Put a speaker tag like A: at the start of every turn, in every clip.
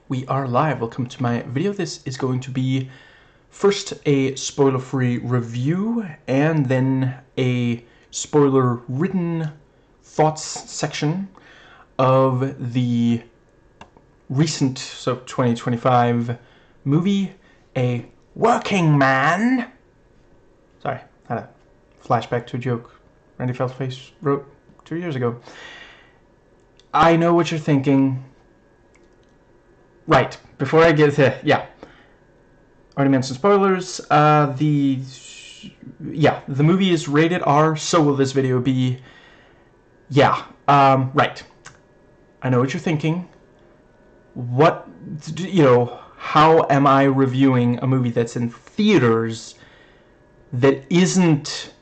A: We are live. Welcome to my video. This is going to be first a spoiler-free review and then a spoiler-written thoughts section of the recent 2025 movie, A Working Man. Sorry, I had a flashback to a joke Randy Feltface wrote 2 years ago. I know what you're thinking. Right, before I get to, already mentioned spoilers. The movie is rated R, so will this video be. Right. I know what you're thinking. How am I reviewing a movie that's in theaters that isn't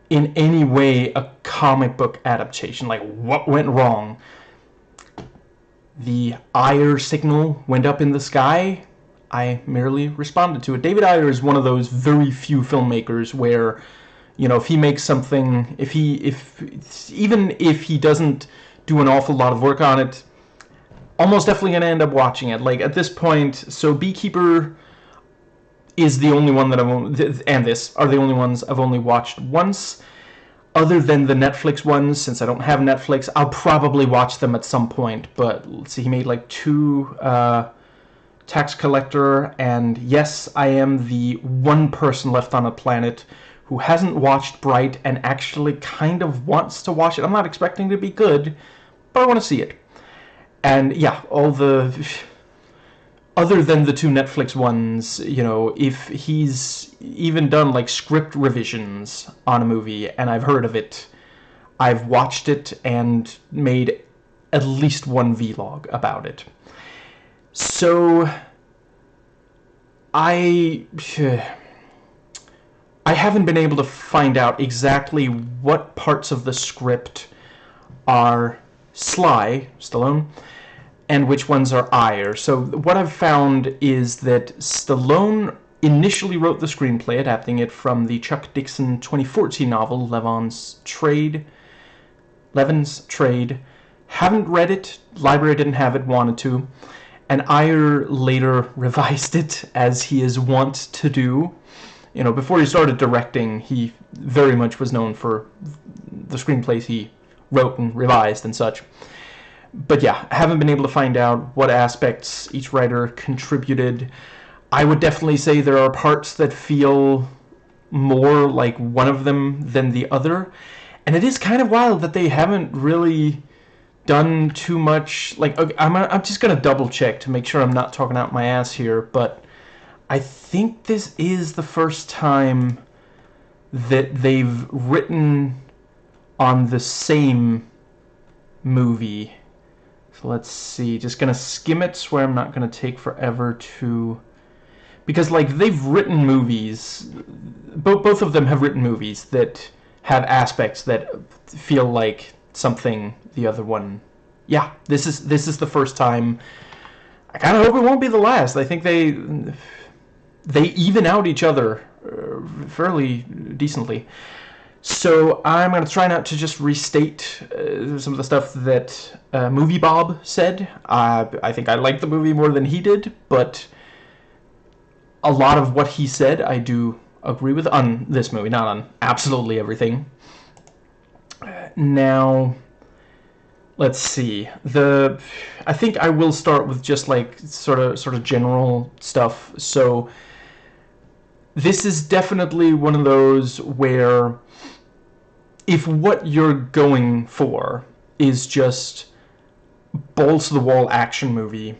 A: in any way a comic book adaptation? Like, what went wrong? The ire signal went up in the sky. I merely responded to it. David Ayer is one of those very few filmmakers where, if he makes something, even if he doesn't do an awful lot of work on it, almost definitely going to end up watching it. Like, at this point, so Beekeeper is the only one that and this are the only ones I've only watched once. Other than the Netflix ones, since I don't have Netflix, I'll probably watch them at some point. But let's see, he made like 2 Tax Collector, and yes, I am the one person left on the planet who hasn't watched Bright and actually kind of wants to watch it. I'm not expecting it to be good, but I want to see it. And yeah, all the... Other than the 2 Netflix ones, if he's even done like script revisions on a movie and I've heard of it, I've watched it and made at least 1 vlog about it. So I haven't been able to find out exactly what parts of the script are Stallone, and which ones are Ayer. So what I've found is that Stallone initially wrote the screenplay, adapting it from the Chuck Dixon 2014 novel, Levin's Trade. Haven't read it, library didn't have it, wanted to. And Ayer later revised it, as he is wont to do. Before he started directing, he very much was known for the screenplays he wrote and revised and such. But yeah, I haven't been able to find out what aspects each writer contributed. I would definitely say there are parts that feel more like one of them than the other. And it is kind of wild that they haven't really done too much. Like, okay, I'm just going to double check to make sure I'm not talking out my ass here, but I think this is the first time that they've written on the same movie. So let's see, just gonna skim it, swear I'm not gonna take forever to... Because, like, they've written movies, both of them have written movies that have aspects that feel like something the other one... Yeah, this is the first time. I kind of hope it won't be the last. I think they even out each other fairly decently. So I'm going to try not to just restate some of the stuff that Movie Bob said. I think I liked the movie more than he did, but a lot of what he said I do agree with on this movie, not on absolutely everything. Now, let's see. I think I will start with just like sort of general stuff. So this is definitely one of those where, if what you're going for is just balls-to-the-wall action movie,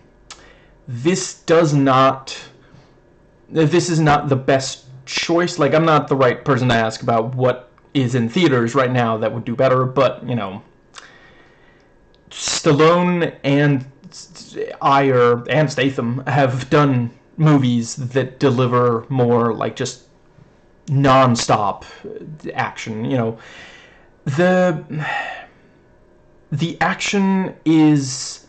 A: this is not the best choice. Like, I'm not the right person to ask about what is in theaters right now that would do better, but, Stallone and Ayer and Statham have done movies that deliver more, like, just non-stop action, The action is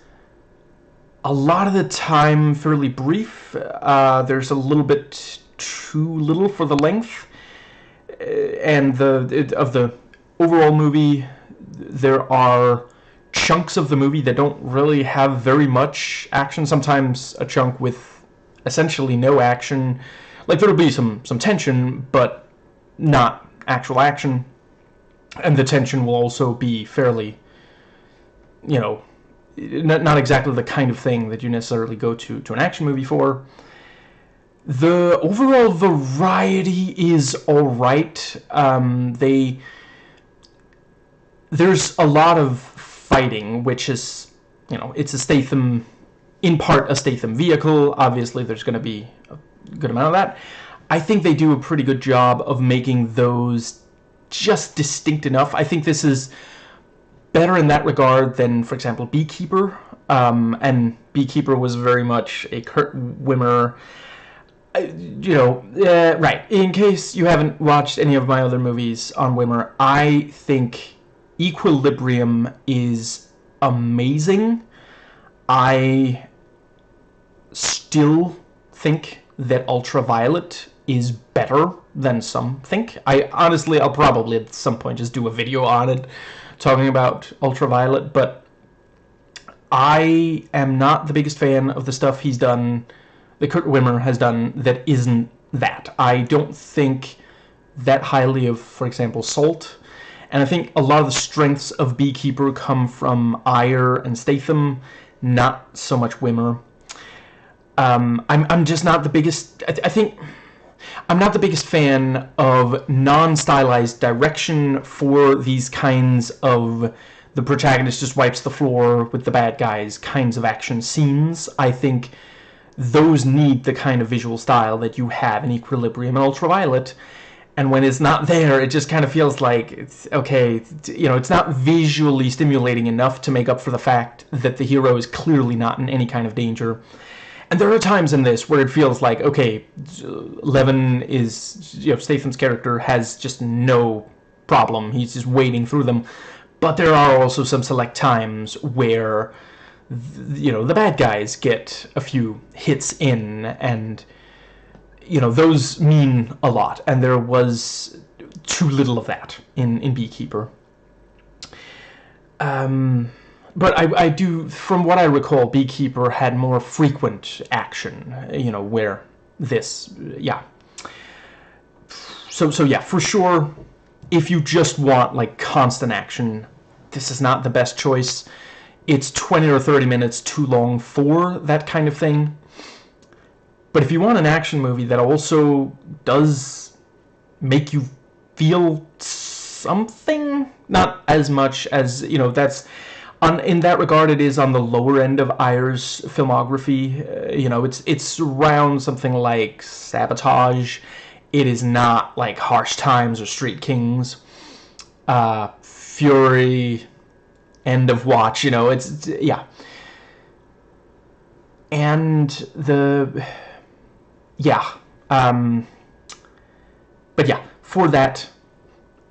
A: a lot of the time fairly brief. There's a little bit too little for the length, and of the overall movie, there are chunks of the movie that don't really have very much action. Sometimes a chunk with essentially no action. Like, there'll be some tension, but not actual action. And the tension will also be fairly, you know, not exactly the kind of thing that you necessarily go to an action movie for. The overall variety is alright. There's a lot of fighting, which is, you know, it's a Statham, in part a Statham vehicle. Obviously, there's going to be a good amount of that. I think they do a pretty good job of making those just distinct enough. I think this is better in that regard than, for example, Beekeeper. And Beekeeper was very much a Kurt Wimmer, right. In case you haven't watched any of my other movies on Wimmer, I think Equilibrium is amazing. I still think that Ultraviolet is better than some think. I'll probably at some point just do a video on it talking about Ultraviolet, but I am not the biggest fan of the stuff he's done, that Kurt Wimmer has done, that isn't that. I don't think that highly of, for example, Salt. And I think a lot of the strengths of Beekeeper come from Ayer and Statham, not so much Wimmer. I'm just not the biggest. I think I'm not the biggest fan of non-stylized direction for these kinds of the protagonist just wipes the floor with the bad guys kinds of action scenes. I think those need the kind of visual style that you have in Equilibrium and Ultraviolet. And when it's not there, it just kind of feels like, it's okay, it's not visually stimulating enough to make up for the fact that the hero is clearly not in any kind of danger. And there are times in this where it feels like, okay, Levin is, Statham's character has just no problem. He's just wading through them. But there are also some select times where, the bad guys get a few hits in, and those mean a lot, and there was too little of that in Beekeeper. But I do, from what I recall, Beekeeper had more frequent action, where this, yeah. So yeah, for sure, if you just want, like, constant action, this is not the best choice. It's 20 or 30 minutes too long for that kind of thing. But if you want an action movie that also does make you feel something, not as much as, that's, in that regard, it is on the lower end of Ayer's filmography. It's around something like Sabotage. It is not like Harsh Times or Street Kings. Fury, End of Watch, it's yeah. And yeah, but yeah, for that,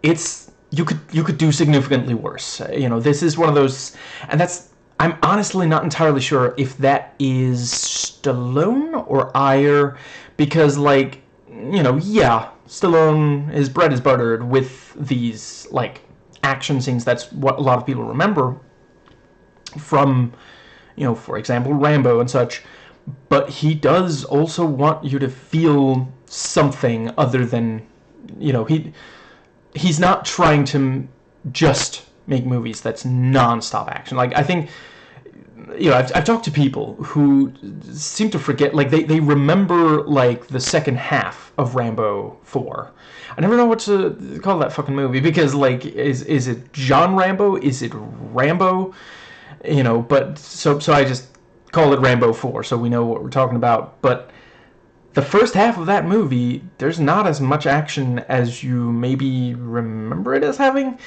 A: you could do significantly worse. This is one of those, and I'm honestly not entirely sure if that is Stallone or Ayer, because, like, yeah, Stallone, his bread is buttered with these, like, action scenes. That's what a lot of people remember from, for example, Rambo and such. But he does also want you to feel something other than, he's not trying to just make movies that's non-stop action. Like, I think, I've talked to people who seem to forget, like, they remember, like, the second half of Rambo 4. I never know what to call that fucking movie, because, like, is it John Rambo? Is it Rambo? But, so I just call it Rambo 4, so we know what we're talking about. But the first half of that movie, there's not as much action as you maybe remember it as having.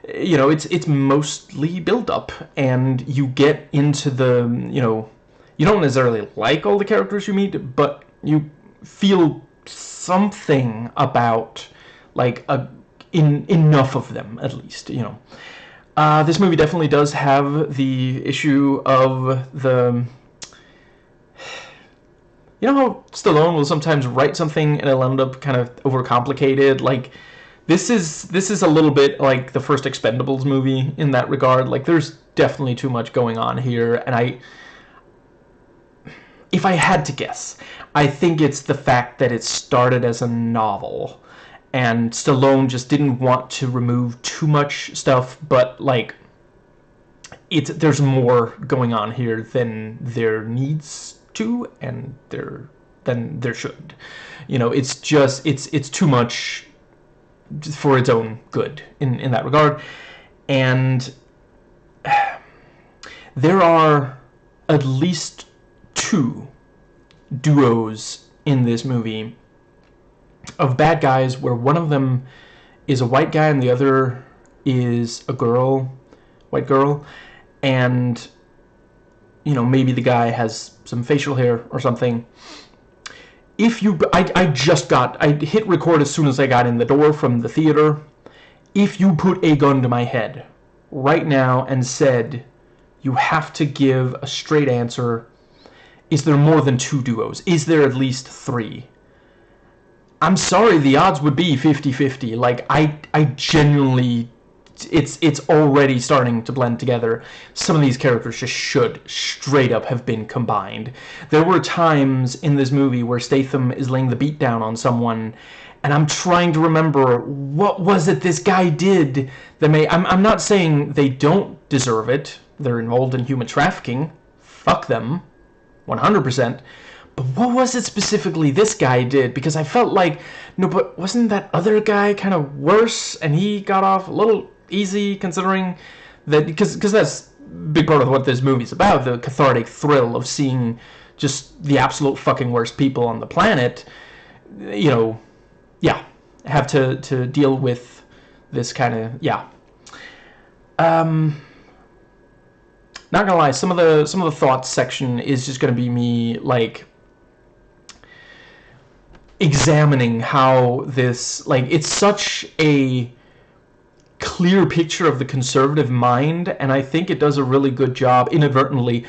A: It's mostly build-up, and you get into the, you don't necessarily like all the characters you meet, but you feel something about, like, enough of them, at least, This movie definitely does have the issue of the... how Stallone will sometimes write something and it'll end up kind of overcomplicated? Like, this is a little bit like the first Expendables movie in that regard. Like, there's definitely too much going on here, and if I had to guess, I think it's the fact that it started as a novel, and Stallone just didn't want to remove too much stuff, but like there's more going on here than there needs to, and than there should. You know, it's just it's too much for its own good in that regard. And there are at least two duos in this movie of bad guys where one of them is a white guy and the other is a white girl, and you know, maybe the guy has some facial hair or something. I hit record as soon as I got in the door from the theater. If you put a gun to my head right now and said you have to give a straight answer, is there more than two duos? Is there at least three? I'm sorry, the odds would be 50-50. Like, I genuinely, it's already starting to blend together. Some of these characters just should straight up have been combined. There were times in this movie where Statham is laying the beat down on someone, and I'm trying to remember, what was it this guy did that I'm not saying they don't deserve it. They're involved in human trafficking. Fuck them. 100%. But what was it specifically this guy did? Because I felt like, no, but wasn't that other guy kind of worse, and he got off a little easy, considering that, because that's a big part of what this movie's about, the cathartic thrill of seeing just the absolute fucking worst people on the planet, you know, yeah, have to deal with this kind of, yeah. Not gonna lie, some of the thoughts section is just gonna be me, like, examining how this, like, it's such a clear picture of the conservative mind, and I think it does a really good job, inadvertently,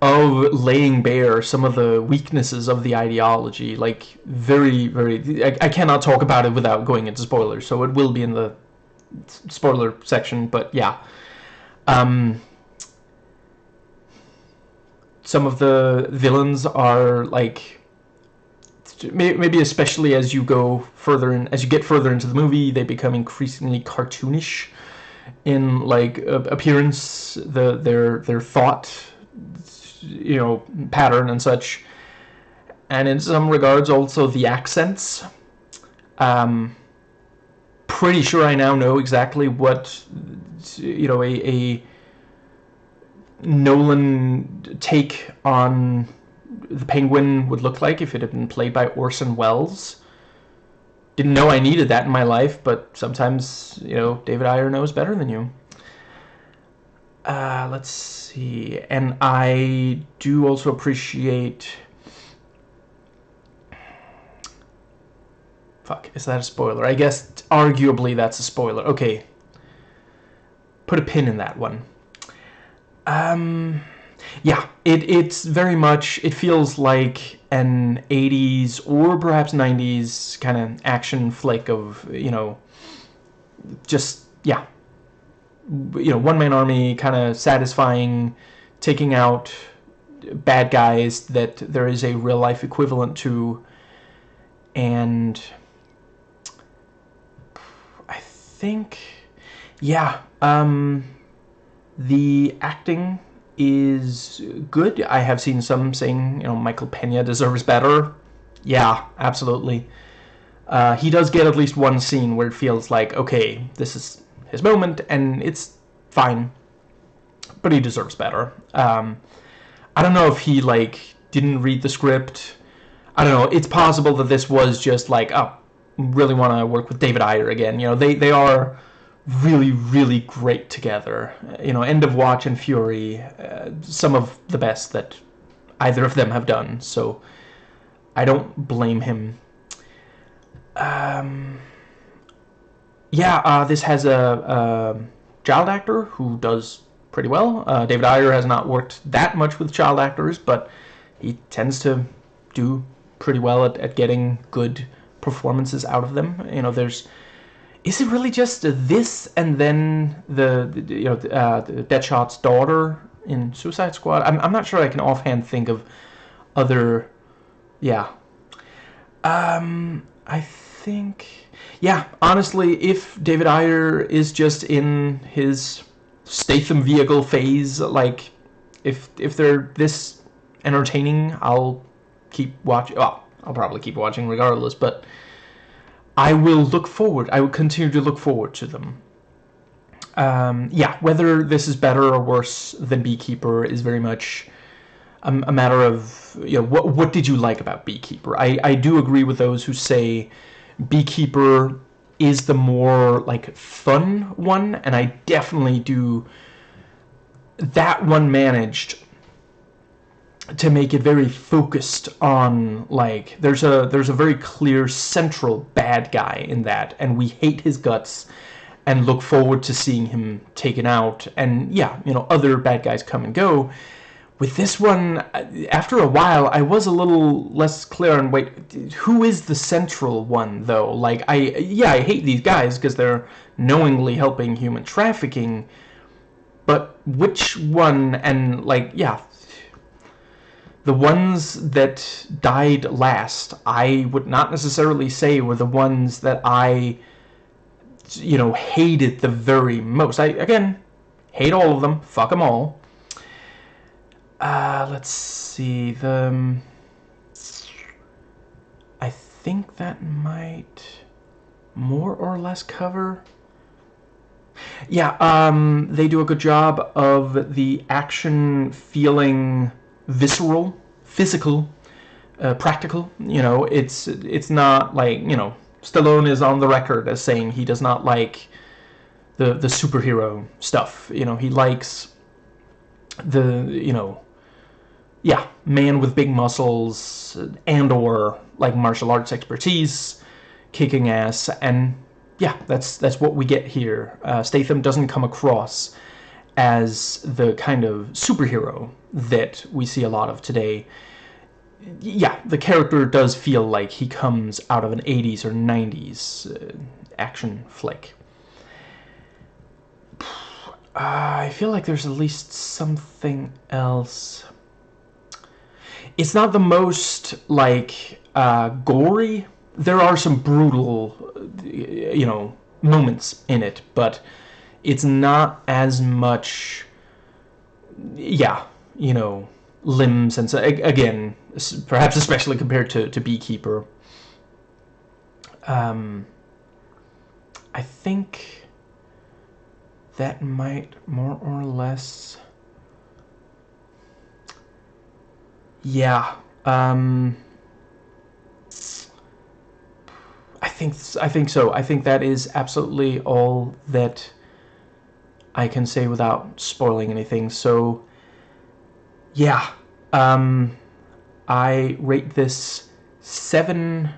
A: of laying bare some of the weaknesses of the ideology. Like, very, very, I cannot talk about it without going into spoilers, so it will be in the spoiler section, but yeah. Some of the villains are, like, maybe especially as you go further in, as you get further into the movie, they become increasingly cartoonish in, like, appearance, their thought, you know, pattern and such, and in some regards also the accents. Pretty sure I now know exactly what, you know, a Nolan take on the Penguin would look like if it had been played by Orson Welles. Didn't know I needed that in my life, but sometimes, you know, David Ayer knows better than you. Let's see. And I do also appreciate... Fuck, is that a spoiler? I guess arguably that's a spoiler. Okay. Put a pin in that one. Yeah, it's very much, it feels like an 80s or perhaps 90s kind of action flick of, you know, just, yeah, you know, one-man army, kind of satisfying, taking out bad guys that there is a real-life equivalent to, and I think, yeah, the acting is good. I have seen some saying, you know, Michael Pena deserves better. Yeah, absolutely. He does get at least one scene where it feels like, okay, this is his moment, and it's fine. But he deserves better. I don't know if he, like, didn't read the script. I don't know. It's possible that this was just like, oh, really want to work with David Ayer again. You know, they are really, really great together. You know, End of Watch and Fury, some of the best that either of them have done. So I don't blame him. Yeah, this has a child actor who does pretty well. David Ayer has not worked that much with child actors, but he tends to do pretty well at getting good performances out of them. You know, Is it really just this and then the Deadshot's daughter in Suicide Squad? I'm not sure I can offhand think of other. Yeah. I think. Yeah, honestly, if David Ayer is just in his Statham vehicle phase, like, if they're this entertaining, I'll keep watching. Well, I'll probably keep watching regardless, but I will look forward. I will continue to look forward to them. Yeah, whether this is better or worse than Beekeeper is very much a matter of, what did you like about Beekeeper? I do agree with those who say Beekeeper is the more like fun one, and I definitely do. That one managed to make it very focused on, like, there's a very clear central bad guy in that, and we hate his guts and look forward to seeing him taken out. And yeah, other bad guys come and go. With this one, after a while, I was a little less clear on, wait, who is the central one, though? Like, I hate these guys because they're knowingly helping human trafficking, but which one? And, like, yeah, the ones that died last, I would not necessarily say were the ones that I, hated the very most. I, again, hate all of them. Fuck them all. Let's see. I think that might more or less cover. Yeah, they do a good job of the action feeling visceral, physical, practical. It's not like, Stallone is on the record as saying he does not like the superhero stuff. He likes the, yeah, man with big muscles and or like martial arts expertise, kicking ass, and yeah, that's what we get here. Statham doesn't come across as the kind of superhero that we see a lot of today. Yeah, the character does feel like he comes out of an 80s or 90s action flick. I feel like there's at least something else. It's not the most, like, gory. There are some brutal, moments in it, but it's not as much, yeah, limbs and so, again, perhaps especially compared to Beekeeper. I think that might more or less, yeah, I think so. I think that is absolutely all that I can say without spoiling anything. So yeah, I rate this 7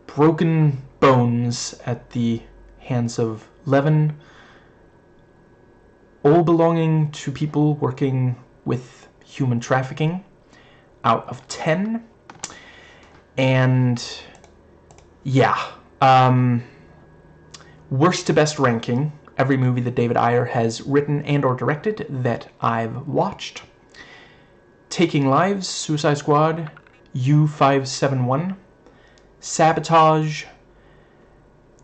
A: broken bones at the hands of Levin, all belonging to people working with human trafficking, out of 10. And yeah, worst to best ranking, every movie that David Ayer has written and or directed that I've watched. Taking Lives, Suicide Squad, U571, Sabotage,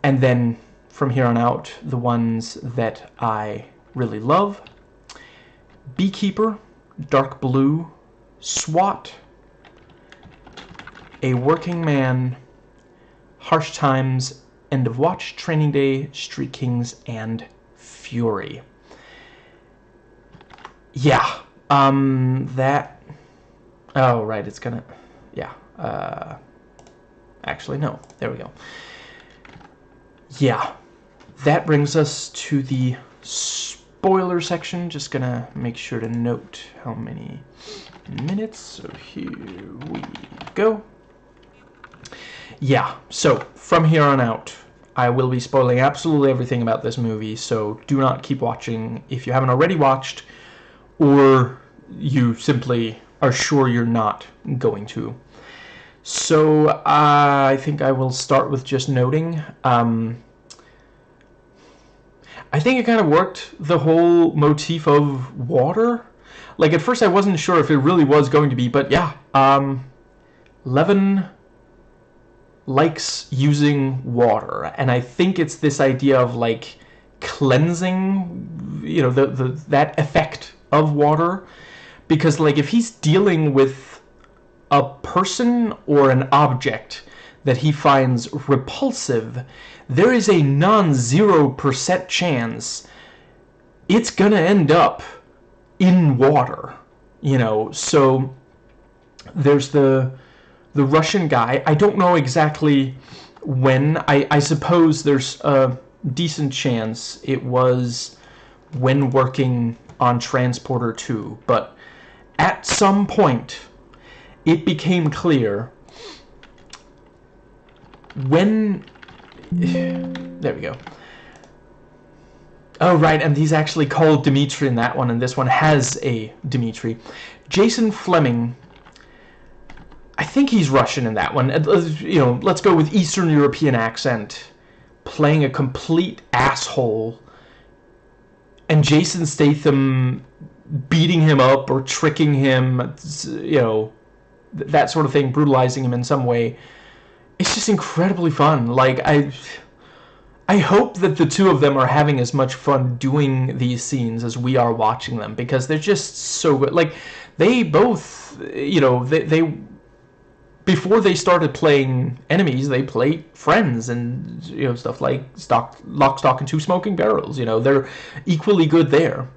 A: and then from here on out, the ones that I really love. Beekeeper, Dark Blue, SWAT, A Working Man, Harsh Times, End of Watch, Training Day, Street Kings, and Fury. Yeah, that... Oh, right, it's gonna... Yeah, actually, no. There we go. Yeah, that brings us to the spoiler section. Just gonna make sure to note how many minutes. So here we go. Yeah, so from here on out, I will be spoiling absolutely everything about this movie, so do not keep watching if you haven't already watched, or you simply are sure you're not going to. So I think I will start with just noting, I think it kind of worked, the whole motif of water. Like, at first I wasn't sure if it really was going to be, but yeah, Levin likes using water, and I think it's this idea of, like, cleansing, you know, that effect of water, because, like, if he's dealing with a person or an object that he finds repulsive, there is a non-0% chance it's gonna end up in water, you know. So there's the Russian guy. I don't know exactly when. I suppose there's a decent chance it was when working on Transporter 2, but at some point it became clear when... There we go. Oh, right, and he's actually called Dimitri in that one, and this one has a Dimitri. Jason Fleming, I think he's Russian in that one. You know, let's go with Eastern European accent, playing a complete asshole, and Jason Statham beating him up or tricking him, you know, that sort of thing, brutalizing him in some way. It's just incredibly fun. Like, I hope that the two of them are having as much fun doing these scenes as we are watching them, because they're just so good. Like, they both, you know, they before they started playing enemies, they played friends and, you know, stuff like Lock, Stock, and Two Smoking Barrels. You know, they're equally good there.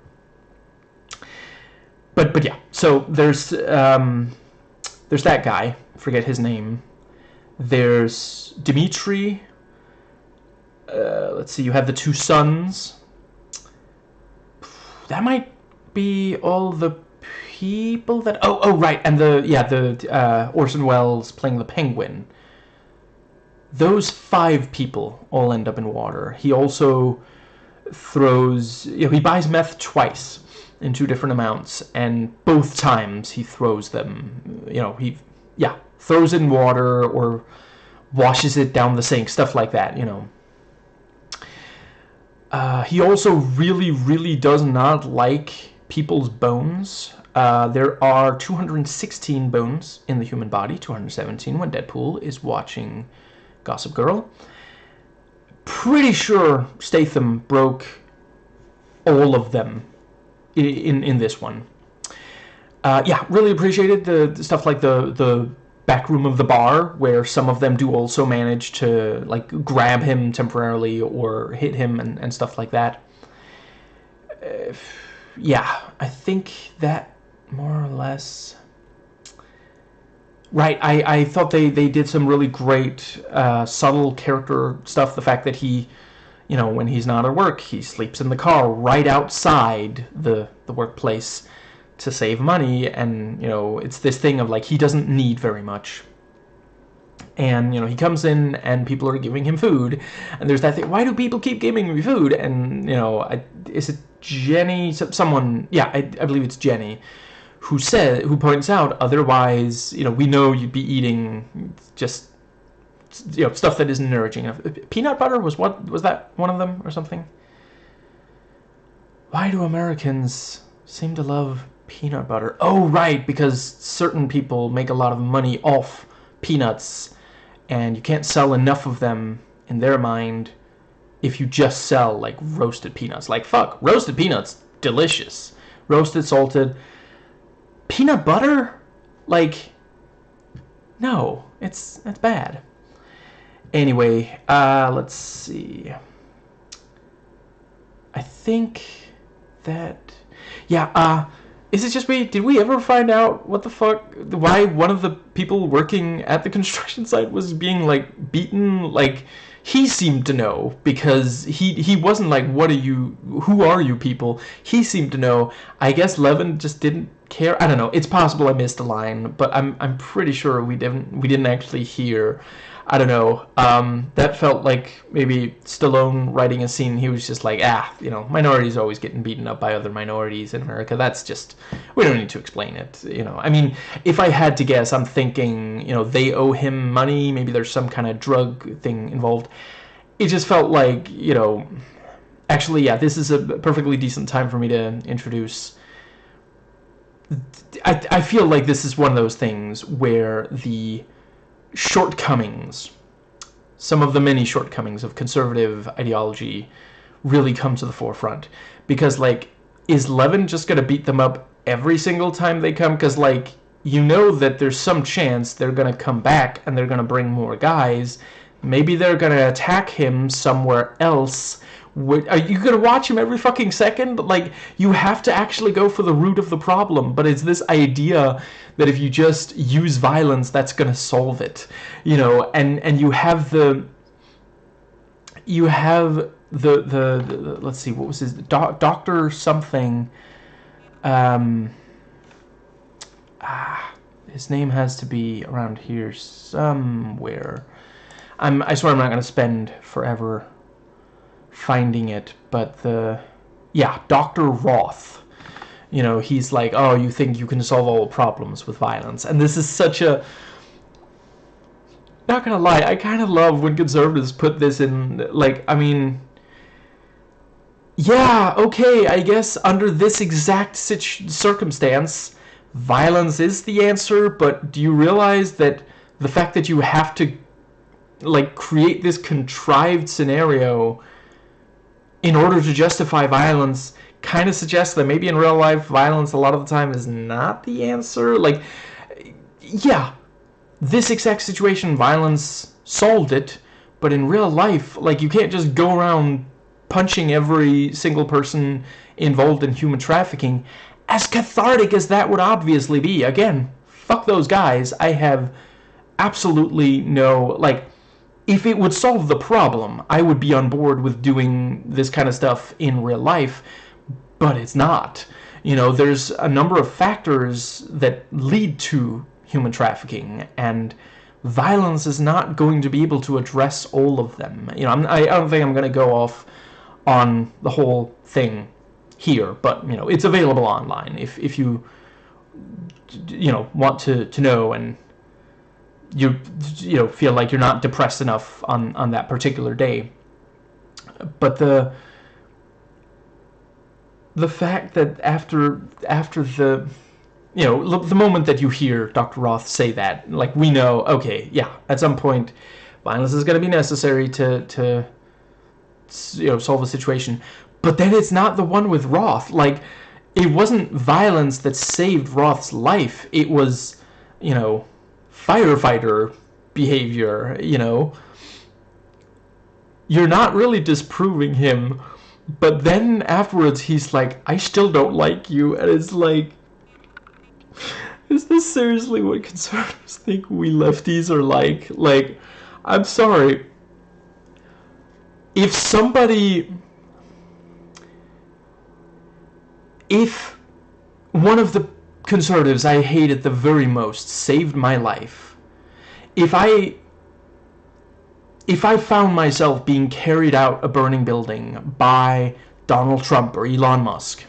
A: But yeah, so there's that guy, forget his name. There's Dimitri. Let's see, you have the two sons. That might be all the people that... Oh, right, and the Orson Welles playing the Penguin. Those 5 people all end up in water. He also throws... You know, he buys meth twice in 2 different amounts, and both times he throws them, you know, throws it in water or washes it down the sink, stuff like that, you know. He also really, really does not like people's bones. There are 216 bones in the human body, 217 when Deadpool is watching Gossip Girl. Pretty sure Statham broke all of them in this one. Yeah, really appreciated the stuff like the back room of the bar, where some of them do also manage to, like, grab him temporarily or hit him and stuff like that. Yeah, I think that more or less... Right, I thought they did some really great subtle character stuff. The fact that he, you know, when he's not at work, he sleeps in the car right outside the workplace to save money, and, you know, it's this thing of, like, he doesn't need very much. And, you know, he comes in and people are giving him food, and there's that thing, why do people keep giving me food? And, you know, is it Jenny? Someone, yeah, I believe it's Jenny, who points out, otherwise, you know, we know you'd be eating just, you know, stuff that isn't nourishing enough. Peanut butter was that one of them or something? Why do Americans seem to love peanut butter? Oh, right, because certain people make a lot of money off peanuts, and you can't sell enough of them in their mind if you just sell, like, roasted peanuts. Like, fuck, roasted peanuts, delicious. Roasted, salted. Peanut butter? Like, no, it's bad. Anyway, let's see. I think that... Yeah, is it just me? Did we ever find out what the fuck, why one of the people working at the construction site was being, like, beaten? Like, he seemed to know, because he wasn't like, who are you people? He seemed to know. I guess Levin just didn't care. I don't know. It's possible I missed a line, but I'm pretty sure we didn't actually hear. I don't know. That felt like maybe Stallone writing a scene. He was just like, you know, minorities are always getting beaten up by other minorities in America. That's just, we don't need to explain it. You know, I mean, if I had to guess, I'm thinking, you know, they owe him money. Maybe there's some kind of drug thing involved. It just felt like, you know, Actually, yeah, this is a perfectly decent time for me to introduce. I feel like this is one of those things where the shortcomings, some of the many shortcomings of conservative ideology, really come to the forefront. Because, like, is Levin just going to beat them up every single time they come? Because, like, you know that there's some chance they're going to come back and they're going to bring more guys. Maybe they're going to attack him somewhere else. Are you going to watch him every fucking second? Like, you have to actually go for the root of the problem. But it's this idea that if you just use violence, that's going to solve it. You know, and you have the... You have the let's see, what was his... Doctor something... his name has to be around here somewhere. I swear I'm not going to spend forever finding it, but yeah, Dr. Roth. You know, he's like, oh, you think you can solve all problems with violence. And this is such a... Not gonna lie, I kind of love when conservatives put this in, like, I mean... Yeah, okay, I guess under this exact circumstance, violence is the answer, but do you realize that the fact that you have to, like, create this contrived scenario in order to justify violence kind of suggests that maybe in real life violence a lot of the time is not the answer? Like, yeah, this exact situation, violence solved it, but in real life, like, you can't just go around punching every single person involved in human trafficking, as cathartic as that would obviously be. Again, fuck those guys. I have absolutely no, like, if it would solve the problem, I would be on board with doing this kind of stuff in real life, but it's not. You know, there's a number of factors that lead to human trafficking, and violence is not going to be able to address all of them. You know, I don't think I'm going to go off on the whole thing here, but, you know, it's available online if you know, want to know, and you know, feel like you're not depressed enough on that particular day. But the fact that after the, you know, the moment that you hear Dr. Roth say that, like, we know, okay, yeah, at some point violence is going to be necessary to you know, solve a situation. But then it's not the one with Roth. Like, it wasn't violence that saved Roth's life. It was, you know, firefighter behavior. You know, you're not really disproving him, but then afterwards he's like, I still don't like you. And it's like, is this seriously what conservatives think we lefties are like? Like, I'm sorry, if one of the conservatives I hated the very most saved my life, if I found myself being carried out a burning building by Donald Trump or Elon Musk,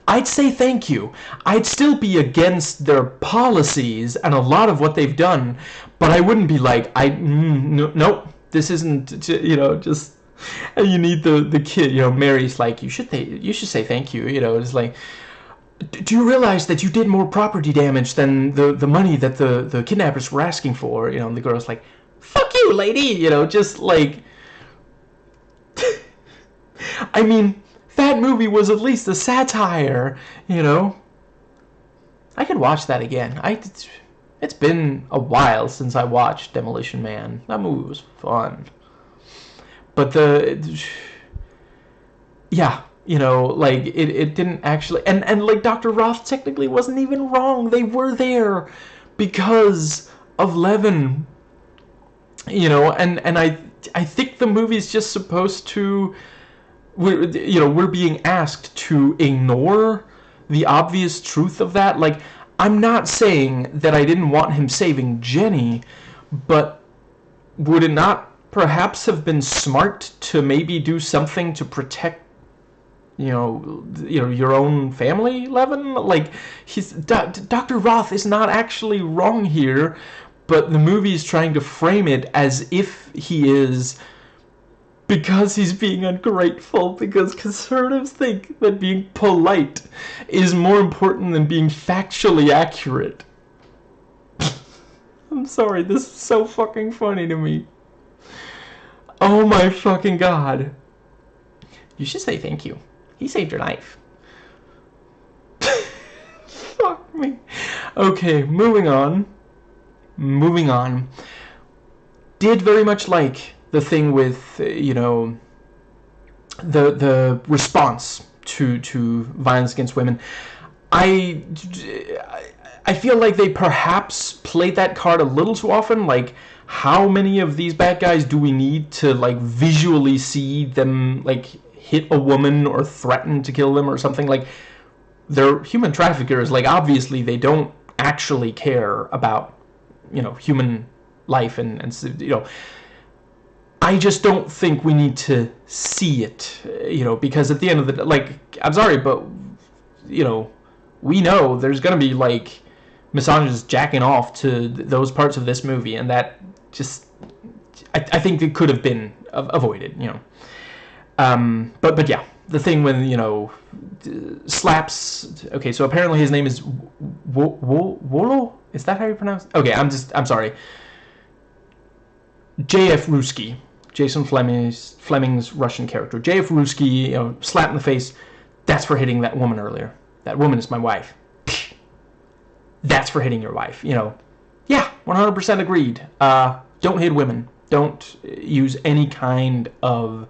A: I'd say thank you. I'd still be against their policies and a lot of what they've done, but I wouldn't be like, nope, this isn't, you know, just... And you need the kid, you know, Mary's like, you should say thank you, you know. It's like, do you realize that you did more property damage than the money that the kidnappers were asking for? You know, and the girl's like, fuck you, lady, you know, just like... I mean, that movie was at least a satire, you know. I could watch that again. It's been a while since I watched Demolition Man. That movie was fun. But yeah, you know, like, it didn't actually... And like, Dr. Roth technically wasn't even wrong. They were there because of Levin. You know, and I think the movie's just supposed to... we're being asked to ignore the obvious truth of that. Like, I'm not saying that I didn't want him saving Jenny, but would it not perhaps have been smart to maybe do something to protect, you know, your own family, Levin? Like, Dr. Roth is not actually wrong here, but the movie is trying to frame it as if he is because he's being ungrateful, because conservatives think that being polite is more important than being factually accurate. I'm sorry, this is so fucking funny to me. Oh my fucking god. You should say thank you. He saved your life. Fuck me. Okay, moving on. Did very much like the thing with, you know, the response to violence against women. I feel like they perhaps played that card a little too often. Like, how many of these bad guys do we need to, like, visually see them, like, hit a woman or threaten to kill them or something? Like, they're human traffickers. Like, obviously they don't actually care about, you know, human life and you know, I just don't think we need to see it, you know, because at the end of the day, like, I'm sorry, but, you know, we know there's gonna be, like, misogynists jacking off to those parts of this movie, and that just, I think it could have been avoided, you know. But yeah, the thing when, you know, slaps. Okay, so apparently his name is Wolo. Is that how you pronounce it? Okay, I'm sorry. J.F. Ruski, Jason Fleming's Russian character. J.F. Ruski, you know, slap in the face. That's for hitting that woman earlier. That woman is my wife. That's for hitting your wife. You know, yeah, 100% agreed. Don't hit women. Don't use any kind of,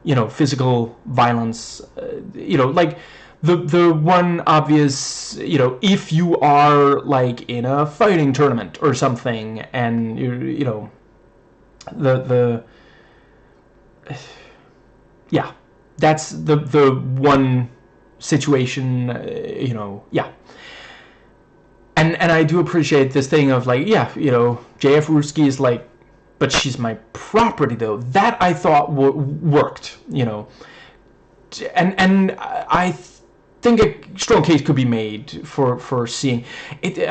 A: you know, physical violence. You know, like the one obvious, you know, if you are, like, in a fighting tournament or something, and you know, yeah, that's the one situation, you know, yeah. And I do appreciate this thing of, like, yeah, you know, J.F. Ruski is like, but she's my property, though. That I thought worked, you know. And I think a strong case could be made for seeing it.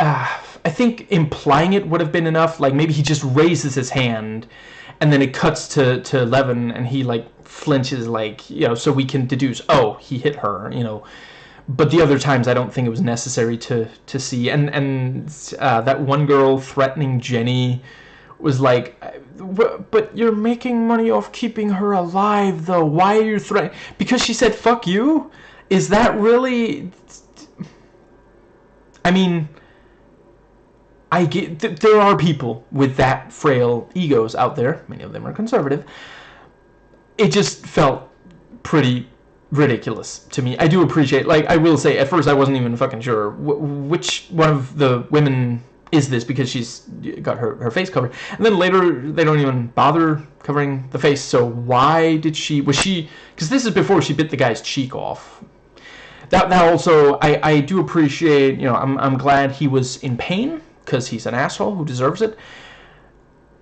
A: I think implying it would have been enough. Like, maybe he just raises his hand, and then it cuts to Levin, and he, like, flinches, like, you know, so we can deduce, oh, he hit her, you know. But the other times, I don't think it was necessary to see. And that one girl threatening Jenny was like, but you're making money off keeping her alive, though. Why are you threatening? Because she said, fuck you? Is that really... I mean, I get... there are people with that frail egos out there. Many of them are conservative. It just felt pretty ridiculous to me. I do appreciate, like, I will say, at first I wasn't even fucking sure which one of the women is this, because she's got her face covered, and then later they don't even bother covering the face. So why did she, because this is before she bit the guy's cheek off. That also, I do appreciate, you know, I'm glad he was in pain, because he's an asshole who deserves it.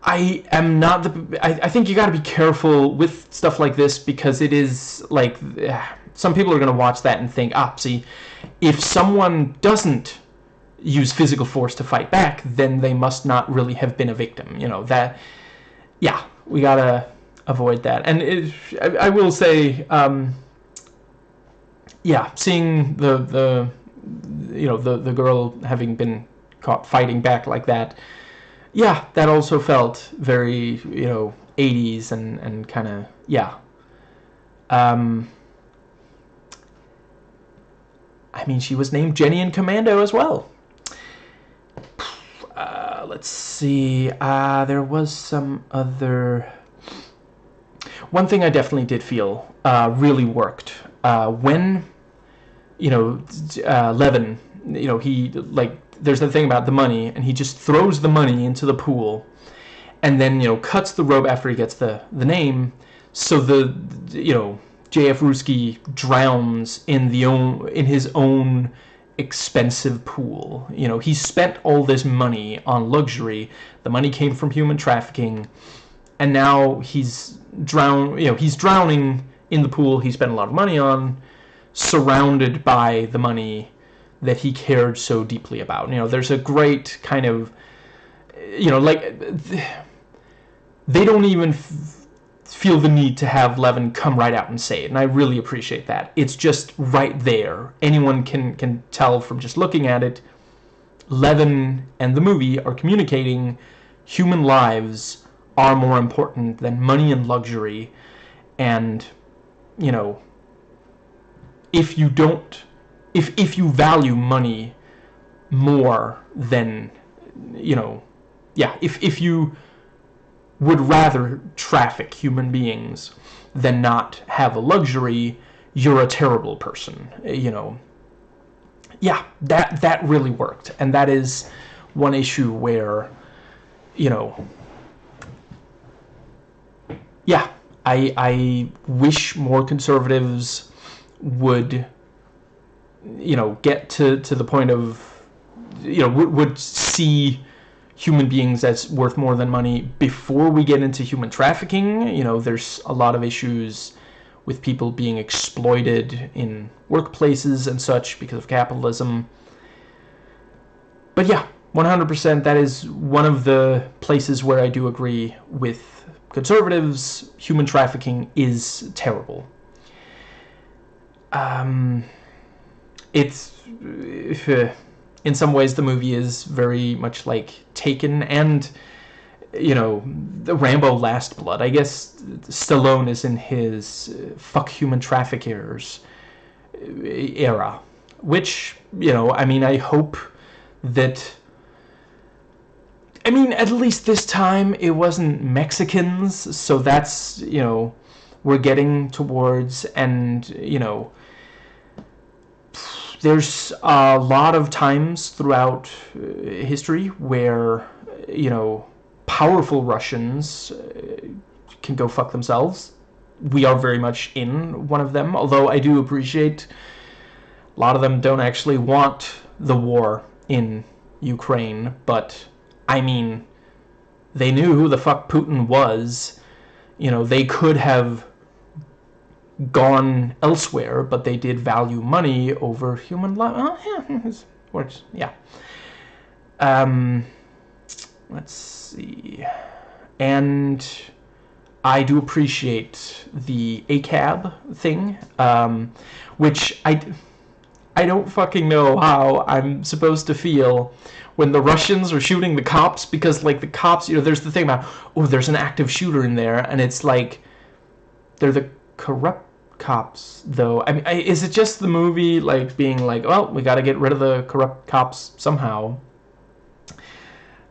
A: I am not I think you got to be careful with stuff like this, because it is like, some people are going to watch that and think, see, if someone doesn't use physical force to fight back, then they must not really have been a victim. You know, that, yeah, we got to avoid that. And I will say, yeah, seeing the you know, the girl having been caught fighting back like that, yeah, that also felt very, you know, 80s and kind of, yeah. I mean, she was named Jenny in Commando as well. Let's see. There was some other... One thing I definitely did feel really worked. When, you know, Levin, you know, he, like, there's the thing about the money, and he just throws the money into the pool, and then, you know, cuts the rope after he gets the name, so the, you know, J.F. Ruski drowns in his own expensive pool. You know, he spent all this money on luxury. The money came from human trafficking, and now he's drowning in the pool he spent a lot of money on, surrounded by the money that he cared so deeply about. You know, there's a great kind of, you know, like, they don't even feel the need to have Levin come right out and say it, and I really appreciate that. It's just right there. Anyone can tell from just looking at it. Levin and the movie are communicating human lives are more important than money and luxury, and, you know, if you don't, if you value money more than, you know, yeah, if you would rather traffic human beings than not have a luxury, you're a terrible person, you know. Yeah, that really worked, and that is one issue where, you know, yeah, I wish more conservatives would, you know, get to the point of, you know, would see human beings as worth more than money before we get into human trafficking. You know, there's a lot of issues with people being exploited in workplaces and such because of capitalism. But yeah, 100%, that is one of the places where I do agree with conservatives. Human trafficking is terrible. It's in some ways the movie is very much like Taken and, you know, the Rambo Last Blood. I guess Stallone is in his fuck human traffickers era, which, you know, I mean, I hope that, I mean, at least this time it wasn't Mexicans, so that's, you know, we're getting towards, and, you know, there's a lot of times throughout history where, you know, powerful Russians can go fuck themselves. We are very much in one of them, although I do appreciate a lot of them don't actually want the war in Ukraine, but, I mean, they knew who the fuck Putin was. You know, they could have gone elsewhere, but they did value money over human life. Oh, yeah, works. Yeah. Let's see. And I do appreciate the ACAB thing, which I don't fucking know how I'm supposed to feel when the Russians are shooting the cops, because, like, the cops, you know, there's the thing about, oh, there's an active shooter in there, and it's like, they're the corrupt cops, though. I mean, is it just the movie, like, being like, well, we gotta get rid of the corrupt cops somehow?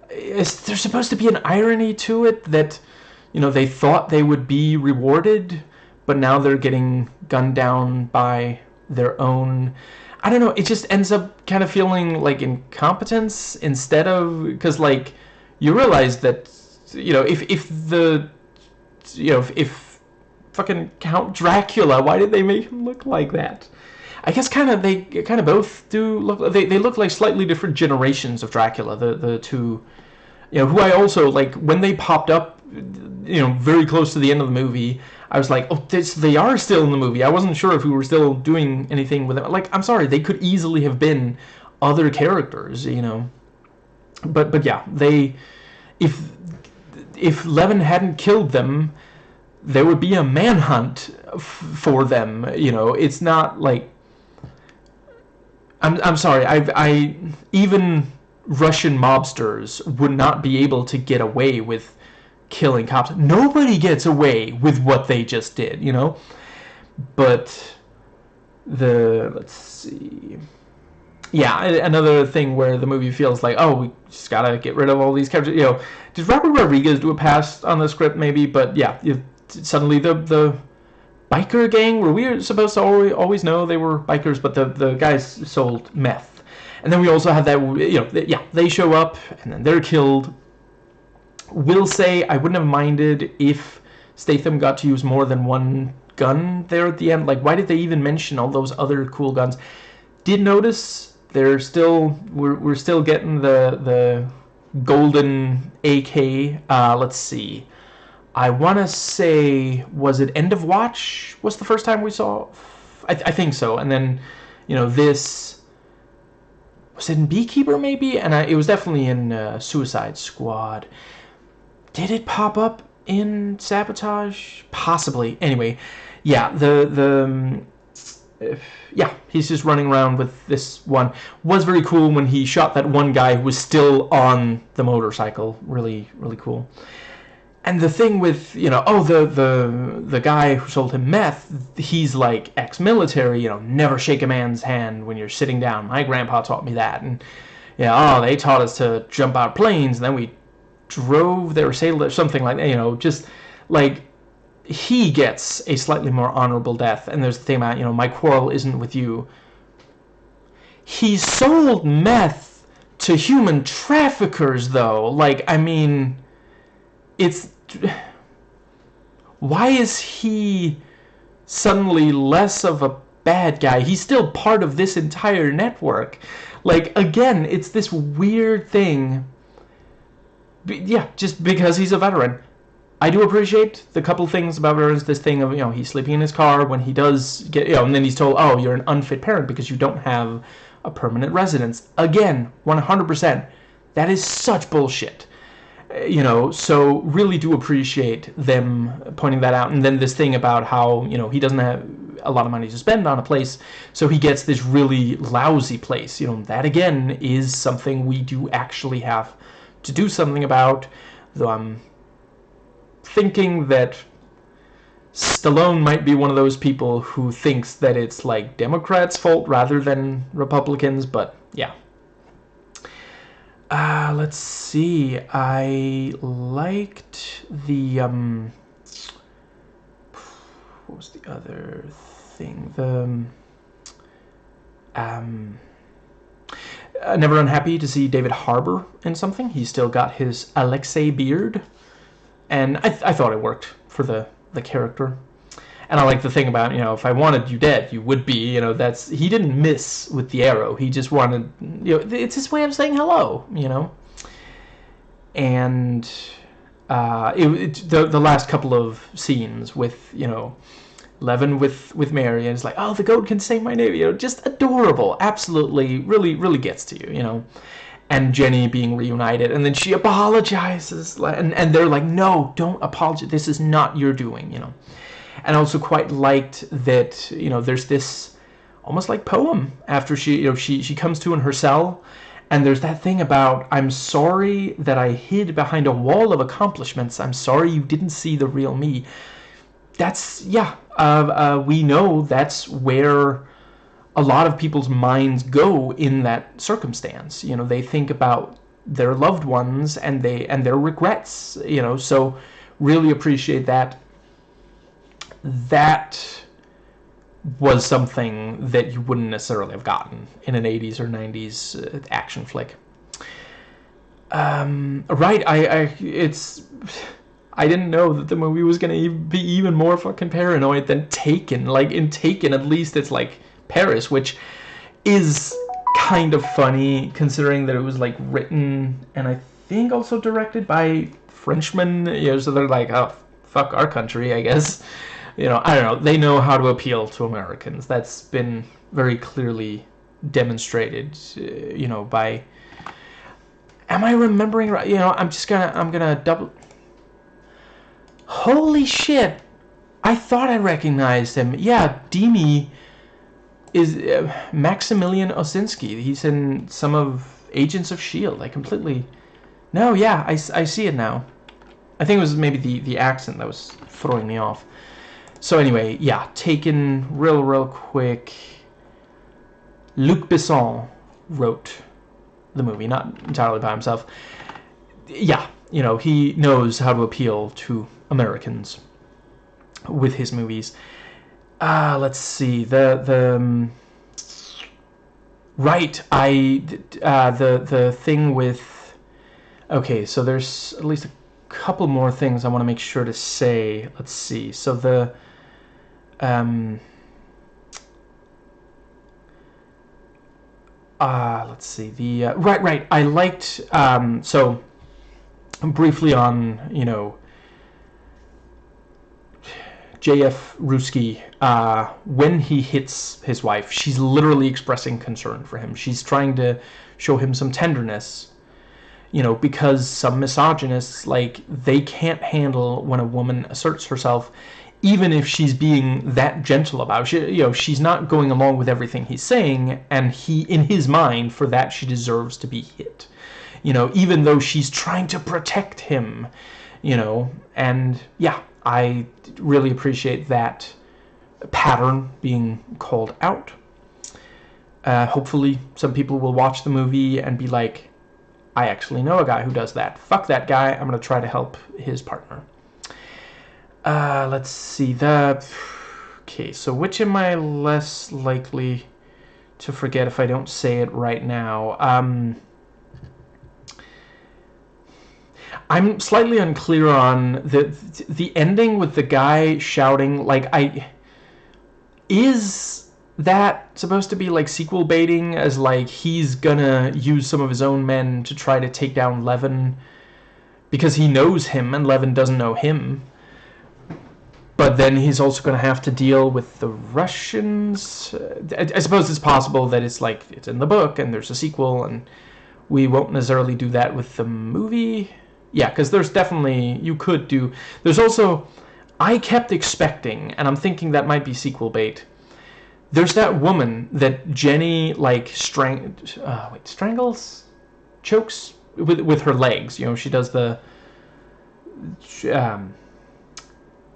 A: Is there supposed to be an irony to it that, you know, they thought they would be rewarded, but now they're getting gunned down by their own... I don't know, it just ends up kind of feeling like incompetence instead of... Because, like, you realize that, you know, if the... You know, if fucking Count Dracula, why did they make him look like that? I guess they kind of both do look... They look like slightly different generations of Dracula, the two... You know, who I also, like, when they popped up, you know, very close to the end of the movie, I was like, oh, they are still in the movie. I wasn't sure if we were still doing anything with them. Like, I'm sorry, they could easily have been other characters, you know. But yeah, if Levin hadn't killed them, there would be a manhunt for them, you know. It's not like... I'm sorry, I even Russian mobsters would not be able to get away with killing cops. Nobody gets away with what they just did, you know? But let's see... Yeah, another thing where the movie feels like, oh, we just gotta get rid of all these characters. You know, did Robert Rodriguez do a pass on the script, maybe? But yeah, suddenly the biker gang, where we were supposed to always know they were bikers, but the guys sold meth. And then we also have that, you know, yeah, they show up, and then they're killed. Will say I wouldn't have minded if Statham got to use more than one gun there at the end. Like, why did they even mention all those other cool guns? Did notice we're still getting the golden AK. Let's see. I want to say, was it End of Watch was the first time we saw? I think so. And then, you know, this... Was it in Beekeeper, maybe? And it was definitely in Suicide Squad. Did it pop up in Sabotage? Possibly. Anyway, yeah, yeah, he's just running around with this one. Was very cool when he shot that one guy who was still on the motorcycle. Really, really cool. And the thing with, you know, oh, the guy who sold him meth, he's like ex-military, you know, never shake a man's hand when you're sitting down. My grandpa taught me that. And, yeah, oh, they taught us to jump out planes, and then we drove their sailor, something like that, you know, just like he gets a slightly more honorable death. And there's the thing about, you know, my quarrel isn't with you. He sold meth to human traffickers, though. Like, I mean, it's... why is he suddenly less of a bad guy? He's still part of this entire network. Like, again, it's this weird thing. Yeah, just because he's a veteran. I do appreciate the couple things about veterans. This thing of, you know, he's sleeping in his car when he does get, you know, and then he's told, oh, you're an unfit parent because you don't have a permanent residence. Again, 100%. That is such bullshit. You know, so really do appreciate them pointing that out. And then this thing about how, you know, he doesn't have a lot of money to spend on a place, so he gets this really lousy place. You know, that again is something we do actually have to do something about. Though I'm thinking that Stallone might be one of those people who thinks that it's like Democrats' fault rather than Republicans, but yeah. Let's see. I liked the what was the other thing? The never unhappy to see David Harbour in something. He's still got his Alexei beard, and I thought it worked for the character. And I like the thing about, you know, if I wanted you dead, you would be, you know, that's, he didn't miss with the arrow. He just wanted, you know, it's his way of saying hello, you know. And the last couple of scenes with, you know, Levin with Mary, and it's like, oh, the goat can say my name, you know, just adorable, absolutely, really gets to you, you know. And Jenny being reunited, and then she apologizes, and they're like, no, don't apologize, this is not your doing, you know. And I also quite liked that, you know, there's this almost like poem after she, you know, she comes to in her cell, and there's that thing about, I'm sorry that I hid behind a wall of accomplishments. I'm sorry you didn't see the real me. That's, yeah, we know that's where a lot of people's minds go in that circumstance. You know, they think about their loved ones and their regrets, you know, so really appreciate that. That was something that you wouldn't necessarily have gotten in an 80s or 90s action flick. Right, I didn't know that the movie was going to be even more fucking paranoid than Taken. Like, in Taken, at least it's like Paris, which is kind of funny considering that it was like written and I think also directed by Frenchmen, you know, so they're like, oh, fuck our country, I guess. You know, I don't know. They know how to appeal to Americans. That's been very clearly demonstrated, you know, by... Am I remembering right? You know, I'm gonna double... Holy shit! I thought I recognized him. Yeah, Demi is Maximilian Osinski. He's in some of Agents of S.H.I.E.L.D. I completely... No, yeah, I see it now. I think it was maybe the accent that was throwing me off. So anyway, yeah, Taken real quick. Luc Besson wrote the movie, not entirely by himself. Yeah, you know, he knows how to appeal to Americans with his movies. Let's see, the thing with... Okay, so there's at least a couple more things I want to make sure to say. Let's see, so the... let's see, the... right, I liked... so, briefly on, you know, J.F. Ruski, when he hits his wife, she's literally expressing concern for him. She's trying to show him some tenderness. you know, because some misogynists, like, they can't handle when a woman asserts herself, even if she's being that gentle about it. You know, she's not going along with everything he's saying, and he, in his mind, for that she deserves to be hit. You know, even though she's trying to protect him, you know. And yeah, I really appreciate that pattern being called out. Hopefully some people will watch the movie and be like, I actually know a guy who does that. Fuck that guy. I'm going to try to help his partner. Let's see. Okay, so which am I less likely to forget if I don't say it right now? I'm slightly unclear on the ending with the guy shouting, like, is that supposed to be like sequel baiting, as like he's gonna use some of his own men to try to take down Levin because he knows him and Levin doesn't know him, but then he's also gonna have to deal with the Russians? I suppose it's possible that it's like it's in the book and there's a sequel and we won't necessarily do that with the movie. Yeah, because there's definitely, you could do, there's also, I kept expecting, and I'm thinking that might be sequel bait, there's that woman that Jenny, like, strangles? Chokes? With her legs. You know, she does the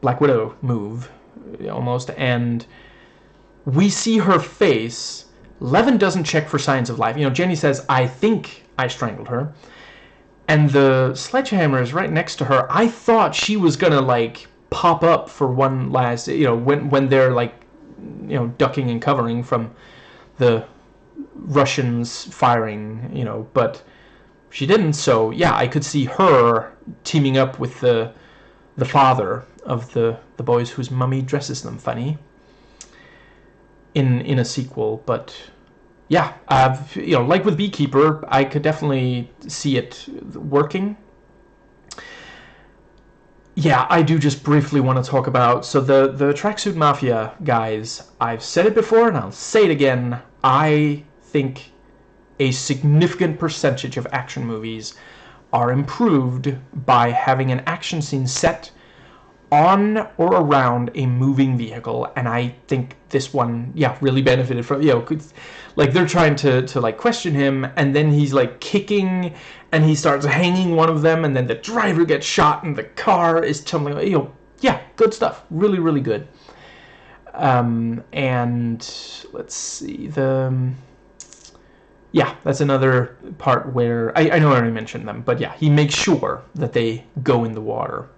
A: Black Widow move, almost, and we see her face. Levin doesn't check for signs of life. You know, Jenny says, I think I strangled her. And the sledgehammer is right next to her. I thought she was gonna, like, pop up for one last, you know, when they're, like, you know, ducking and covering from the Russians firing, you know, but she didn't. So yeah, I could see her teaming up with the father of the boys whose mummy dresses them funny in a sequel. But yeah, you know, like with Beekeeper, I could definitely see it working. Yeah, I do just briefly want to talk about, so the Tracksuit Mafia guys, I've said it before and I'll say it again, I think a significant percentage of action movies are improved by having an action scene set on or around a moving vehicle, and I think this one, yeah, really benefited from, you know, like, they're trying to like question him, and then he's like kicking, and he starts hanging one of them, and then the driver gets shot, and the car is tumbling, you know, yeah, good stuff, really, really good. And let's see, yeah, that's another part where, I know I already mentioned them, but yeah, he makes sure that they go in the water.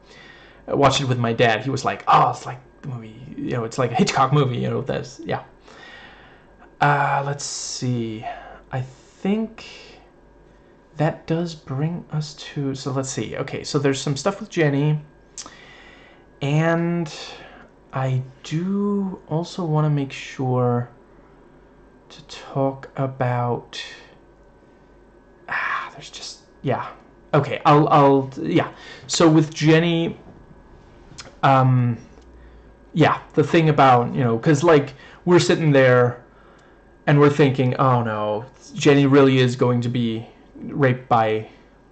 A: I watched it with my dad. He was like, oh, it's like the movie, you know, it's like a Hitchcock movie, you know, that's, yeah. Let's see. I think that does bring us to, so let's see. Okay, so there's some stuff with Jenny, and I do also want to make sure to talk about, there's just, yeah. Okay, yeah. So with Jenny, yeah, the thing about, you know, because, like, we're sitting there and we're thinking, oh no, Jenny really is going to be raped by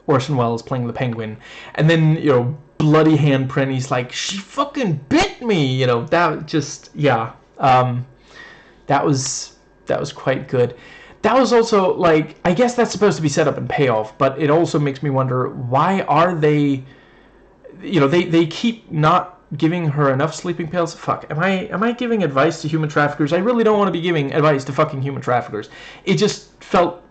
A: Orson Welles playing the Penguin, and then, you know, bloody handprint, he's like, she fucking bit me, you know, that just, yeah, that was quite good. That was also, like, I guess that's supposed to be set up and payoff, but it also makes me wonder, why are they, you know, they keep not giving her enough sleeping pills. Fuck, am I giving advice to human traffickers? I really don't want to be giving advice to fucking human traffickers. It just felt,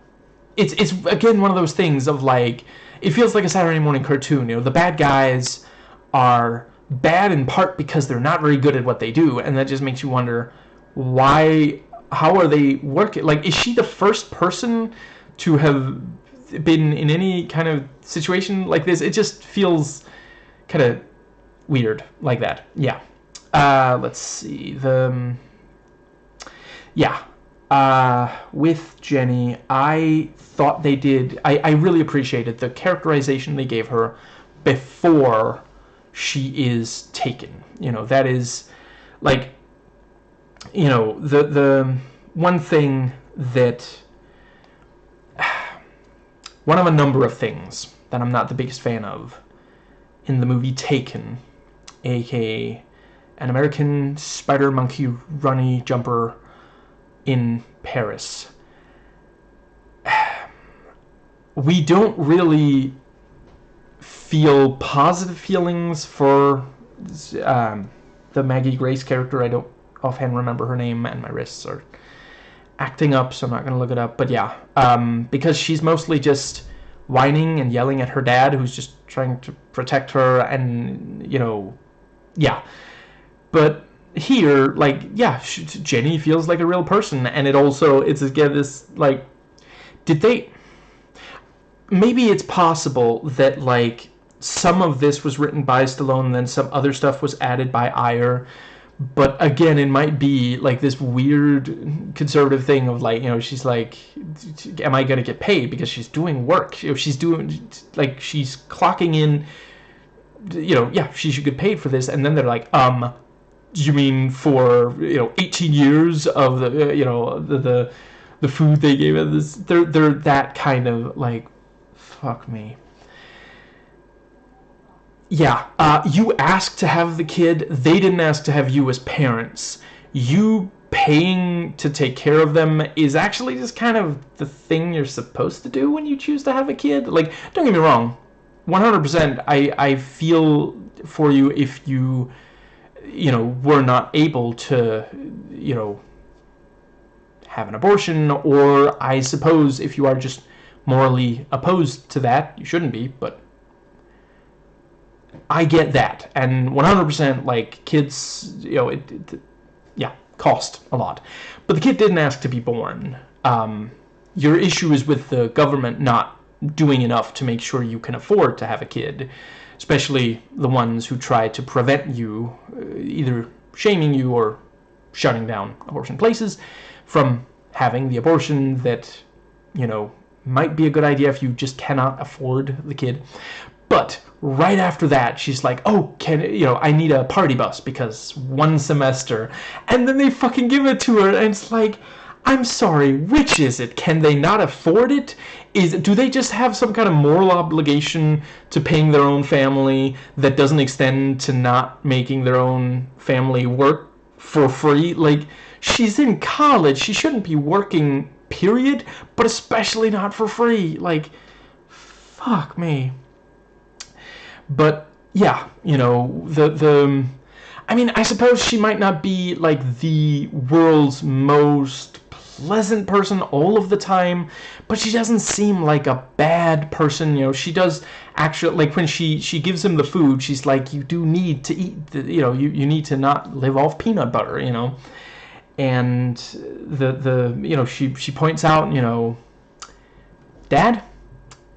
A: it's again one of those things of, like, it feels like a Saturday morning cartoon. You know, the bad guys are bad in part because they're not very good at what they do, and that just makes you wonder, why, how are they working? Like, is she the first person to have been in any kind of situation like this? It just feels kind of weird like that. Yeah. Let's see. With Jenny, I thought they did, I really appreciated the characterization they gave her before she is taken. You know, that is, like, you know, the one thing that one of a number of things that I'm not the biggest fan of in the movie Taken, aka an American spider monkey runny jumper in Paris. We don't really feel positive feelings for the Maggie Grace character. I don't offhand remember her name, and my wrists are acting up, so I'm not going to look it up. But yeah, because she's mostly just whining and yelling at her dad, who's just trying to protect her, and, you know, yeah. But here, like, yeah, Jenny feels like a real person, and it's again this, like, did they... Maybe it's possible that, like, some of this was written by Stallone and then some other stuff was added by Ayer. But again, it might be like this weird conservative thing of, like, you know, she's like, am I going to get paid? Because she's doing work. You know, she's doing, like, she's clocking in, you know, yeah, she should get paid for this. And then they're like, you mean for, you know, 18 years of the, you know, the food they gave us? They're that kind of, like, fuck me. Yeah, you asked to have the kid. They didn't ask to have you as parents. You paying to take care of them is actually just kind of the thing you're supposed to do when you choose to have a kid. Like, don't get me wrong. 100%, I feel for you if you know, were not able to, you know, have an abortion, or I suppose if you are just morally opposed to that, you shouldn't be, but I get that. And 100%, like, kids, you know, yeah, cost a lot. But the kid didn't ask to be born. Your issue is with the government not doing enough to make sure you can afford to have a kid, especially the ones who try to prevent you, either shaming you or shutting down abortion places, from having the abortion that, you know, might be a good idea if you just cannot afford the kid. But right after that, she's like, oh, I need a party bus because one semester. And then they fucking give it to her, and it's like, I'm sorry, which is it? Can they not afford it? Do they just have some kind of moral obligation to paying their own family that doesn't extend to not making their own family work for free? Like, she's in college. She shouldn't be working, period, but especially not for free. Like, fuck me. But yeah, you know, I mean, I suppose she might not be like the world's most pleasant person all of the time, but she doesn't seem like a bad person. You know, she does actually, like, when she gives him the food, she's like, you do need to eat, you know, you need to not live off peanut butter, you know. And the you know, she points out, you know, Dad,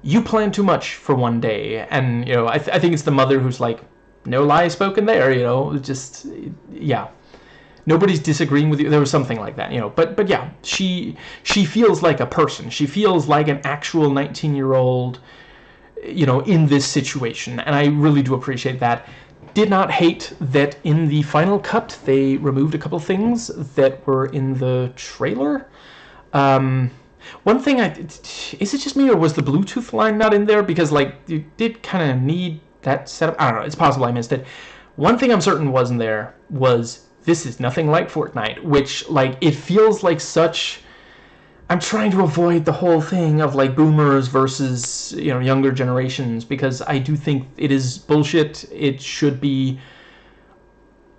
A: you plan too much for one day. And, you know, I think it's the mother who's like, no lie spoken there, you know, just, yeah. Nobody's disagreeing with you. There was something like that, you know. But yeah, she feels like a person. She feels like an actual 19-year-old, you know, in this situation. And I really do appreciate that. Did not hate that in the final cut they removed a couple things that were in the trailer. One thing, is it just me, or was the Bluetooth line not in there? Because, like, you did kind of need that setup. I don't know. It's possible I missed it. One thing I'm certain wasn't there was, this is nothing like Fortnite, which, like, it feels like such... I'm trying to avoid the whole thing of, like, boomers versus, you know, younger generations, because I do think it is bullshit. It should be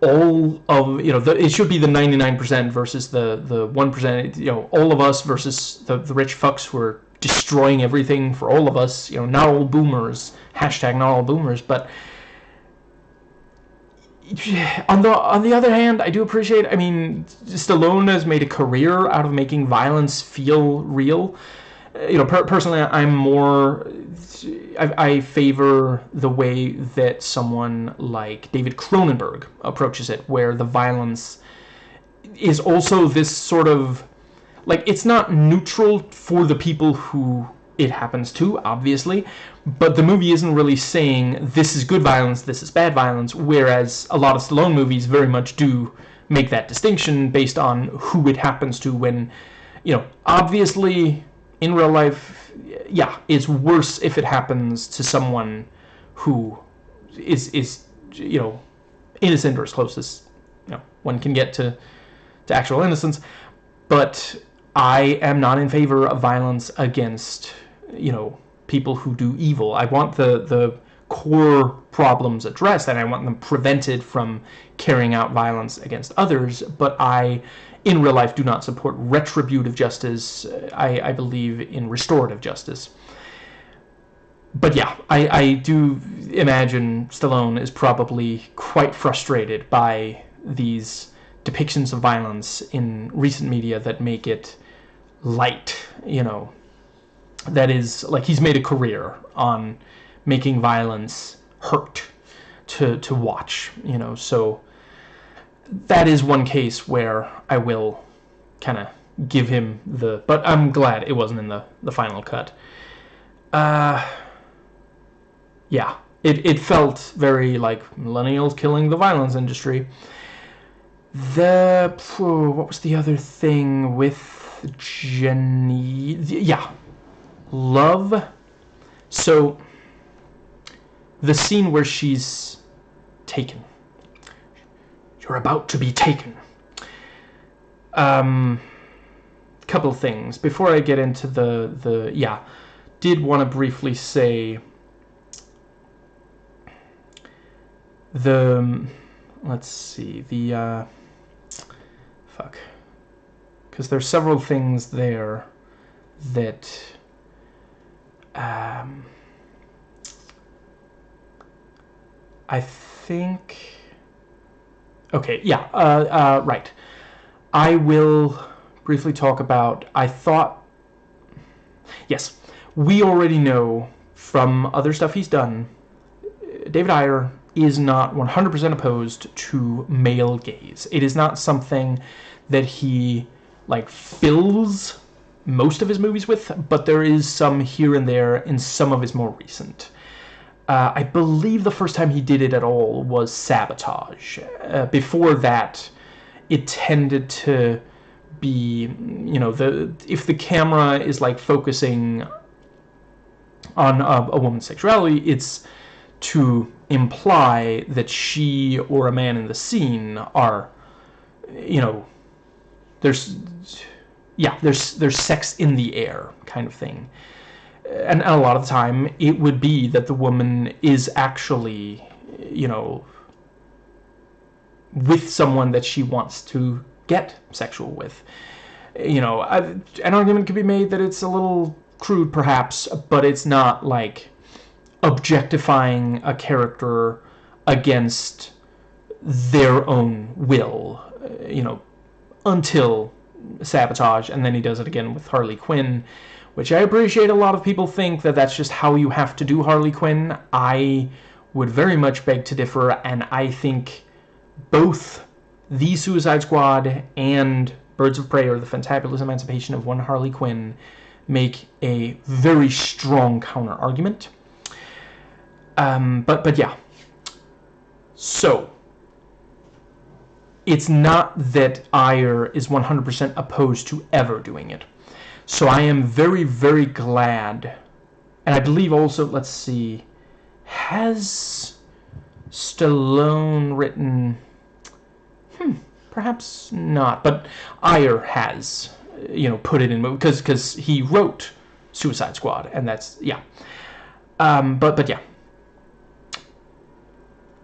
A: all of, you know, it should be the 99% versus the 1%, you know, all of us versus the rich fucks who are destroying everything for all of us, you know, not all boomers, hashtag not all boomers. But on the other hand, I do appreciate, I mean, Stallone has made a career out of making violence feel real. You know, personally, I'm more... I favor the way that someone like David Cronenberg approaches it, where the violence is also this sort of... Like, it's not neutral for the people who it happens to, obviously, but the movie isn't really saying this is good violence, this is bad violence, whereas a lot of Stallone movies very much do make that distinction based on who it happens to when, you know, obviously... In real life, yeah, it's worse if it happens to someone who is innocent or as close as one can get to actual innocence. But I am not in favor of violence against people who do evil. I want the core problems addressed, and I want them prevented from carrying out violence against others. But I, in real life, do not support retributive justice. I believe in restorative justice. But yeah, I do imagine Stallone is probably quite frustrated by these depictions of violence in recent media that make it light, that is, like, he's made a career on making violence hurt to watch, so that is one case where I will kind of give him but I'm glad it wasn't in the final cut. Yeah, it felt very like millennials killing the violence industry. What was the other thing with Jenny? Yeah, love. So the scene where she's taken. You're about to be taken. Couple things before I get into did want to briefly say let's see, because there's several things there that I think, okay, yeah, right. I will briefly talk about, yes, we already know from other stuff he's done, David Ayer is not 100% opposed to male gaze. It is not something that he, fills most of his movies with, but there is some here and there in some of his more recent. I believe the first time he did it at all was Sabotage. Before that, it tended to be, if the camera is, focusing on a woman's sexuality, it's to imply that she or a man in the scene are, there's sex in the air kind of thing. And a lot of the time it would be that the woman is actually, with someone that she wants to get sexual with. An argument could be made that it's a little crude perhaps, but it's not like objectifying a character against their own will, until Sabotage, and then he does it again with Harley Quinn, which I appreciate. A lot of people think that that's just how you have to do Harley Quinn. I would very much beg to differ, and I think both The Suicide Squad and Birds of Prey, or The Fantabulous Emancipation of One Harley Quinn, make a very strong counter-argument. But yeah. So, it's not that Ayer is 100% opposed to ever doing it. So I am very, very glad. And I believe also, let's see, has Stallone written... perhaps not. But Ayer has, put it in, because he wrote Suicide Squad, and that's, yeah. But yeah.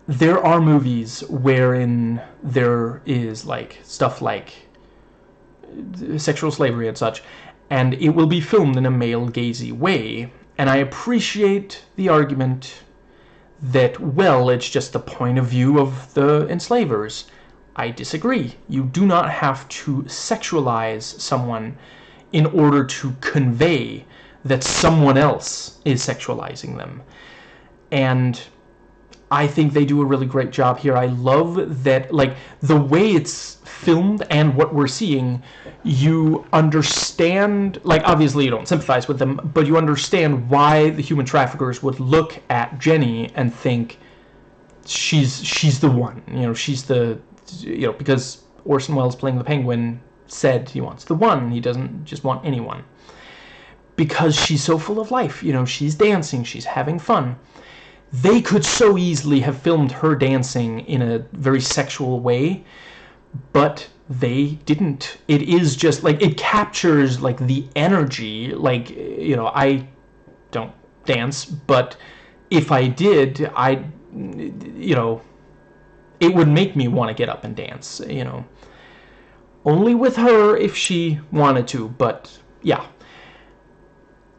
A: There are movies wherein there is, stuff like sexual slavery and such, and it will be filmed in a male-gazy way, and I appreciate the argument that, well, it's just the point of view of the enslavers. I disagree. You do not have to sexualize someone in order to convey that someone else is sexualizing them. And I think they do a really great job here. I love that, the way it's filmed and what we're seeing, you understand, obviously you don't sympathize with them, but you understand why the human traffickers would look at Jenny and think she's the one. She's the, because Orson Welles playing the Penguin said he wants the one. He doesn't just want anyone. because she's so full of life. You know, she's dancing, she's having fun. They could so easily have filmed her dancing in a very sexual way, but they didn't. It is just like, it captures like the energy. Like, you know, I don't dance, but if I did, you know, it would make me want to get up and dance, you know. Only with her if she wanted to, but yeah.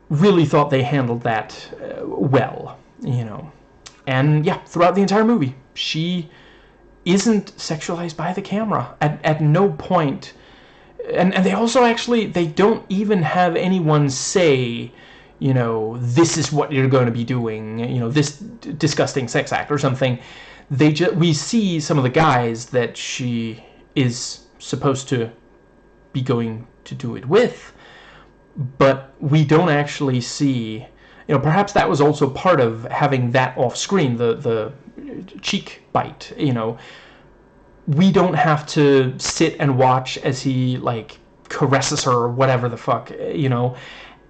A: Really thought they handled that well, you know. And yeah, throughout the entire movie, she isn't sexualized by the camera at no point. And they also actually, they don't even have anyone say, you know, this is what you're going to be doing, you know, this disgusting sex act or something. We see some of the guys that she is supposed to be going to do it with, but we don't actually see, you know, perhaps that was also part of having that off screen, the cheek bite, you know. We don't have to sit and watch as he like caresses her or whatever the fuck, you know.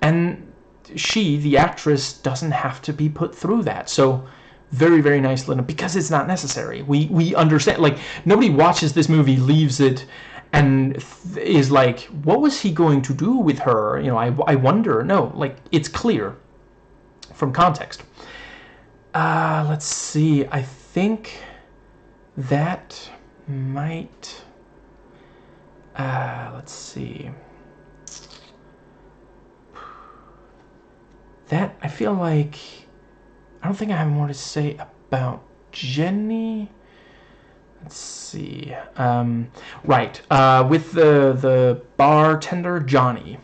A: And she, the actress, doesn't have to be put through that. So very, very nice, Linda, because it's not necessary. We understand, like, nobody watches this movie, leaves it, and is like, what was he going to do with her? You know, I wonder. No, like, it's clear from context. Let's see. I think that might... let's see. That, I feel like... I don't think I have more to say about Jenny. Let's see. Right. With the bartender, Johnny.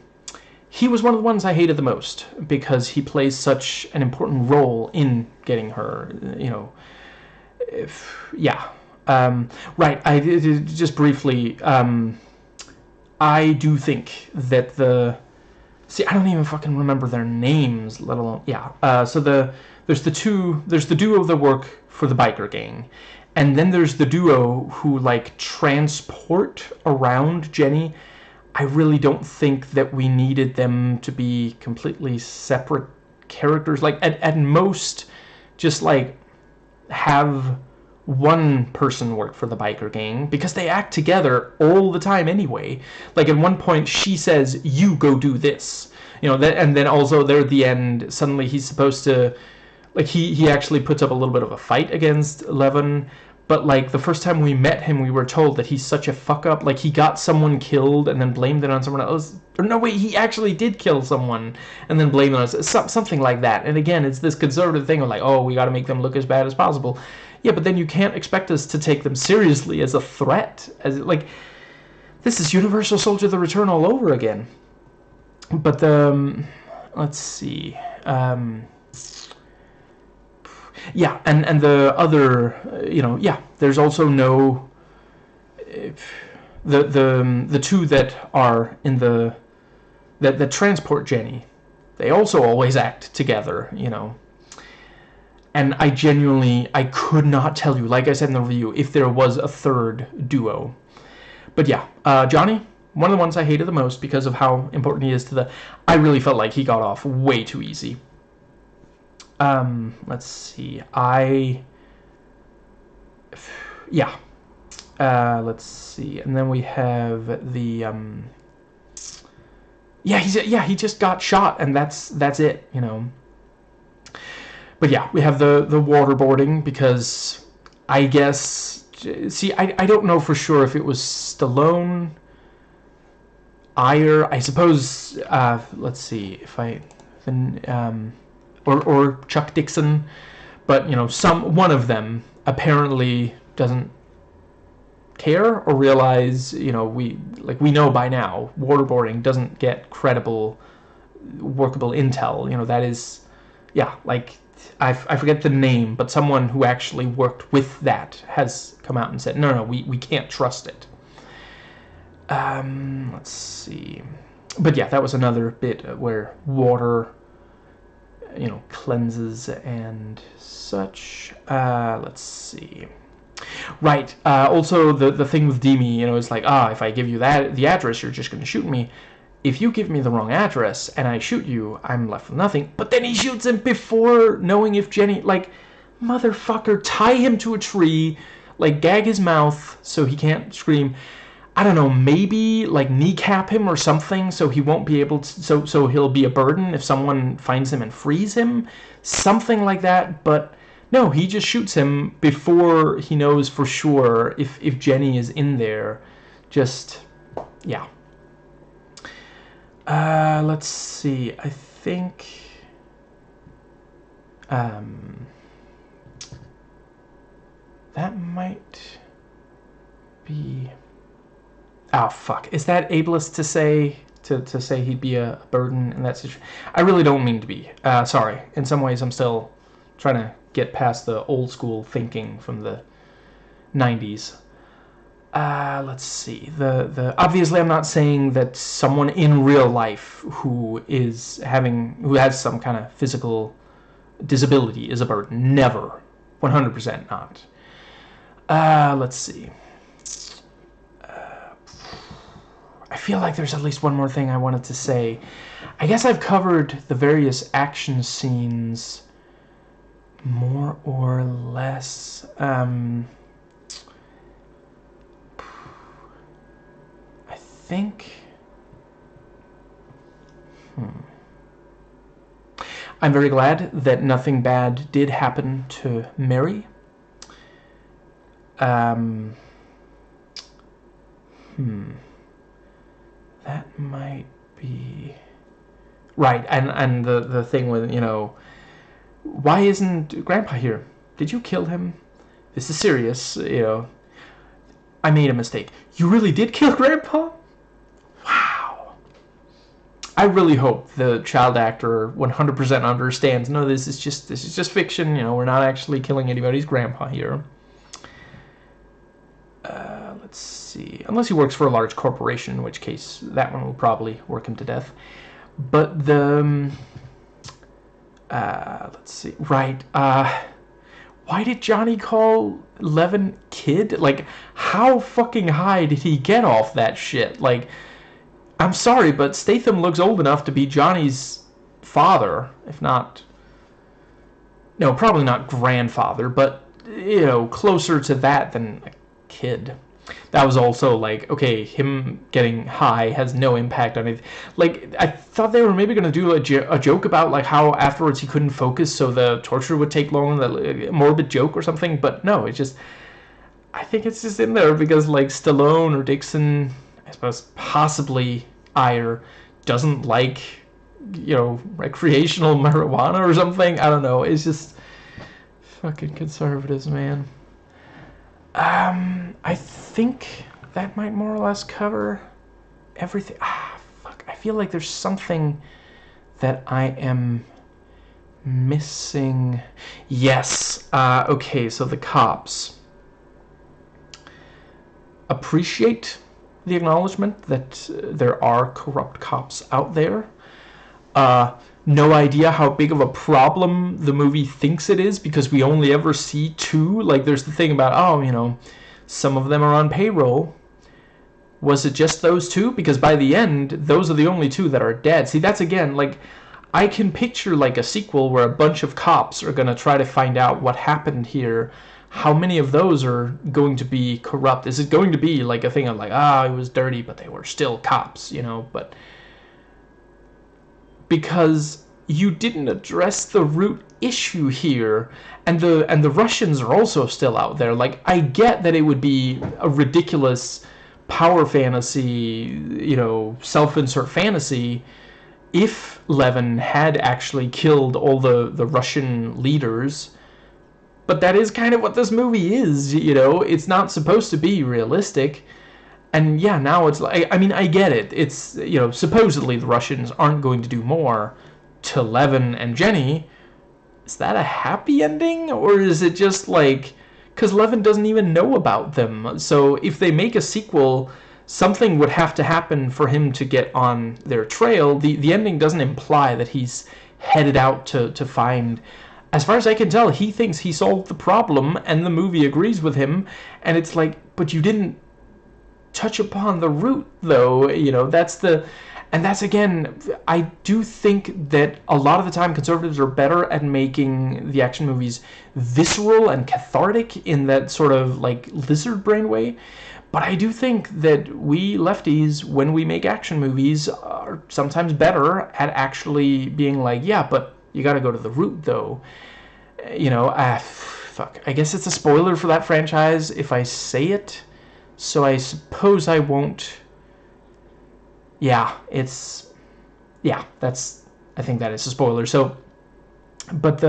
A: He was one of the ones I hated the most because he plays such an important role in getting her, you know. Yeah. Right. Just briefly, I do think that see, I don't even fucking remember their names, let alone... Yeah. So there's the duo that work for the biker gang. And then there's the duo who, like, transport around Jenny. I really don't think that we needed them to be completely separate characters. Like, at most, just, like, have one person work for the biker gang, because they act together all the time anyway. Like, at one point, she says, you go do this. You know, and then also there at the end, suddenly he's supposed to... Like, he actually puts up a little bit of a fight against Levin, but, like, the first time we met him, we were told that he's such a fuck-up. Like, he got someone killed and then blamed it on someone else. Or no, wait, he actually did kill someone and then blamed it on us. Something like that. And again, it's this conservative thing of, like, oh, we gotta make them look as bad as possible. Yeah, but then you can't expect us to take them seriously as a threat. As, like, this is Universal Soldier the Return all over again. But, let's see... Yeah, and the other, you know, yeah, there's also no... The two that are in that transport Jenny, they also always act together, you know. And I could not tell you, like I said in the review, if there was a third duo. But yeah, Johnny, one of the ones I hated the most because of how important he is to the... I really felt like he got off way too easy. Let's see, yeah, let's see, and then we have the, yeah, he just got shot, and that's it, you know. But yeah, we have the waterboarding, because I guess, see, I don't know for sure if it was Stallone, Ayer, I suppose, let's see, if or Chuck Dixon, but, you know, one of them apparently doesn't care or realize, you know, we know by now, waterboarding doesn't get credible, workable intel, you know, that is, yeah, like, I forget the name, but someone who actually worked with that has come out and said, no, we can't trust it. Let's see, but yeah, that was another bit where water, you know, cleanses and such. Let's see. Right. Also, the thing with Demi, you know, is like, if I give you the address, you're just going to shoot me. if you give me the wrong address and I shoot you, I'm left with nothing. But then he shoots him before knowing if Jenny, like, motherfucker, tie him to a tree, like, gag his mouth so he can't scream. I don't know, maybe, like, kneecap him or something so he won't be able to, so he'll be a burden if someone finds him and frees him. Something like that, but no, he just shoots him before he knows for sure if Jenny is in there. Just, yeah. Let's see. I think that might be. Oh fuck! Is that ableist to say to say he'd be a burden in that situation? I really don't mean to be. Sorry. In some ways, I'm still trying to get past the old school thinking from the 90s. Let's see. The obviously I'm not saying that someone in real life who has some kind of physical disability is a burden. Never. 100% not. Let's see. I feel like there's at least one more thing I wanted to say. I guess I've covered the various action scenes more or less. I think. I'm very glad that nothing bad did happen to Mary. That might be right. And the thing with, why isn't Grandpa here? Did you kill him? This is serious, I made a mistake. You really did kill Grandpa? Wow. I really hope the child actor 100% understands. No, this is just fiction. We're not actually killing anybody's grandpa here. Let's see. Unless he works for a large corporation, in which case that one will probably work him to death. But the let's see. Right. Why did Johnny call Levin kid? Like, how fucking high did he get off that shit? Like, I'm sorry, but Statham looks old enough to be Johnny's father, if not... No, probably not grandfather, but, closer to that than a kid. That was also, like, okay, him getting high has no impact on it. Like, I thought they were maybe going to do a joke about, like, how afterwards he couldn't focus so the torture would take long, a morbid joke or something, but no, it's just... I think it's just in there because, like, Stallone or Dixon, I suppose possibly Ayer, doesn't like, recreational marijuana or something. I don't know. It's just fucking conservatives, man. I think that might more or less cover everything. Fuck. I feel like there's something that I am missing. Yes. Okay, so the cops appreciate the acknowledgement that there are corrupt cops out there. No idea how big of a problem the movie thinks it is because we only ever see two. Like, there's the thing about, some of them are on payroll. Was it just those two? Because by the end, those are the only two that are dead. See, that's again, like, I can picture, like, a sequel where a bunch of cops are going to try to find out what happened here. How many of those are going to be corrupt? Is it going to be, like, a thing of, like, it was dirty, but they were still cops, but... Because you didn't address the root issue here, and the Russians are also still out there. Like, I get that it would be a ridiculous power fantasy, self-insert fantasy, if Levin had actually killed all the Russian leaders. But that is kind of what this movie is, It's not supposed to be realistic. And yeah, now it's like, I mean, I get it. It's, supposedly the Russians aren't going to do more to Levin and Jenny. Is that a happy ending? Or is it just like, because Levin doesn't even know about them. So if they make a sequel, something would have to happen for him to get on their trail. The ending doesn't imply that he's headed out to find... As far as I can tell, he thinks he solved the problem, and the movie agrees with him. And it's like, but you didn't touch upon the root, though, that's the... And that's, again, I do think that a lot of the time conservatives are better at making the action movies visceral and cathartic in that sort of like lizard brain way. But I do think that we lefties, when we make action movies, are sometimes better at actually being like, yeah, but you got to go to the root, though. You know, fuck. I guess it's a spoiler for that franchise if I say it. So I suppose I won't. Yeah, it's. Yeah, that's. I think that is a spoiler. So, but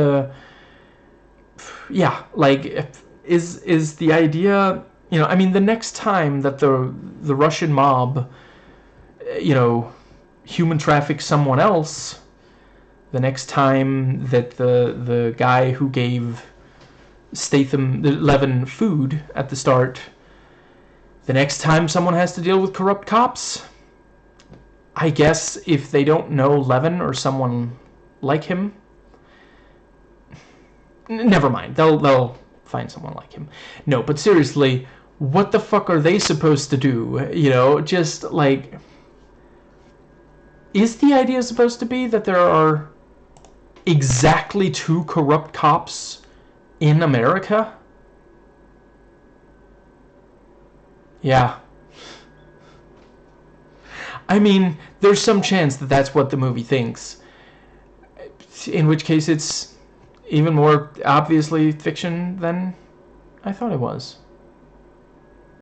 A: yeah, like, is the idea. You know, I mean, the next time that the Russian mob, you know, human traffic someone else, the next time that the guy who gave Statham Levin food at the start, the next time someone has to deal with corrupt cops, I guess if they don't know Levin or someone like him, never mind. They'll find someone like him. No, but seriously, what the fuck are they supposed to do? You know, just like, is the idea supposed to be that there are exactly 2 corrupt cops in America? Yeah. I mean, there's some chance that that's what the movie thinks. In which case it's even more obviously fiction than I thought it was.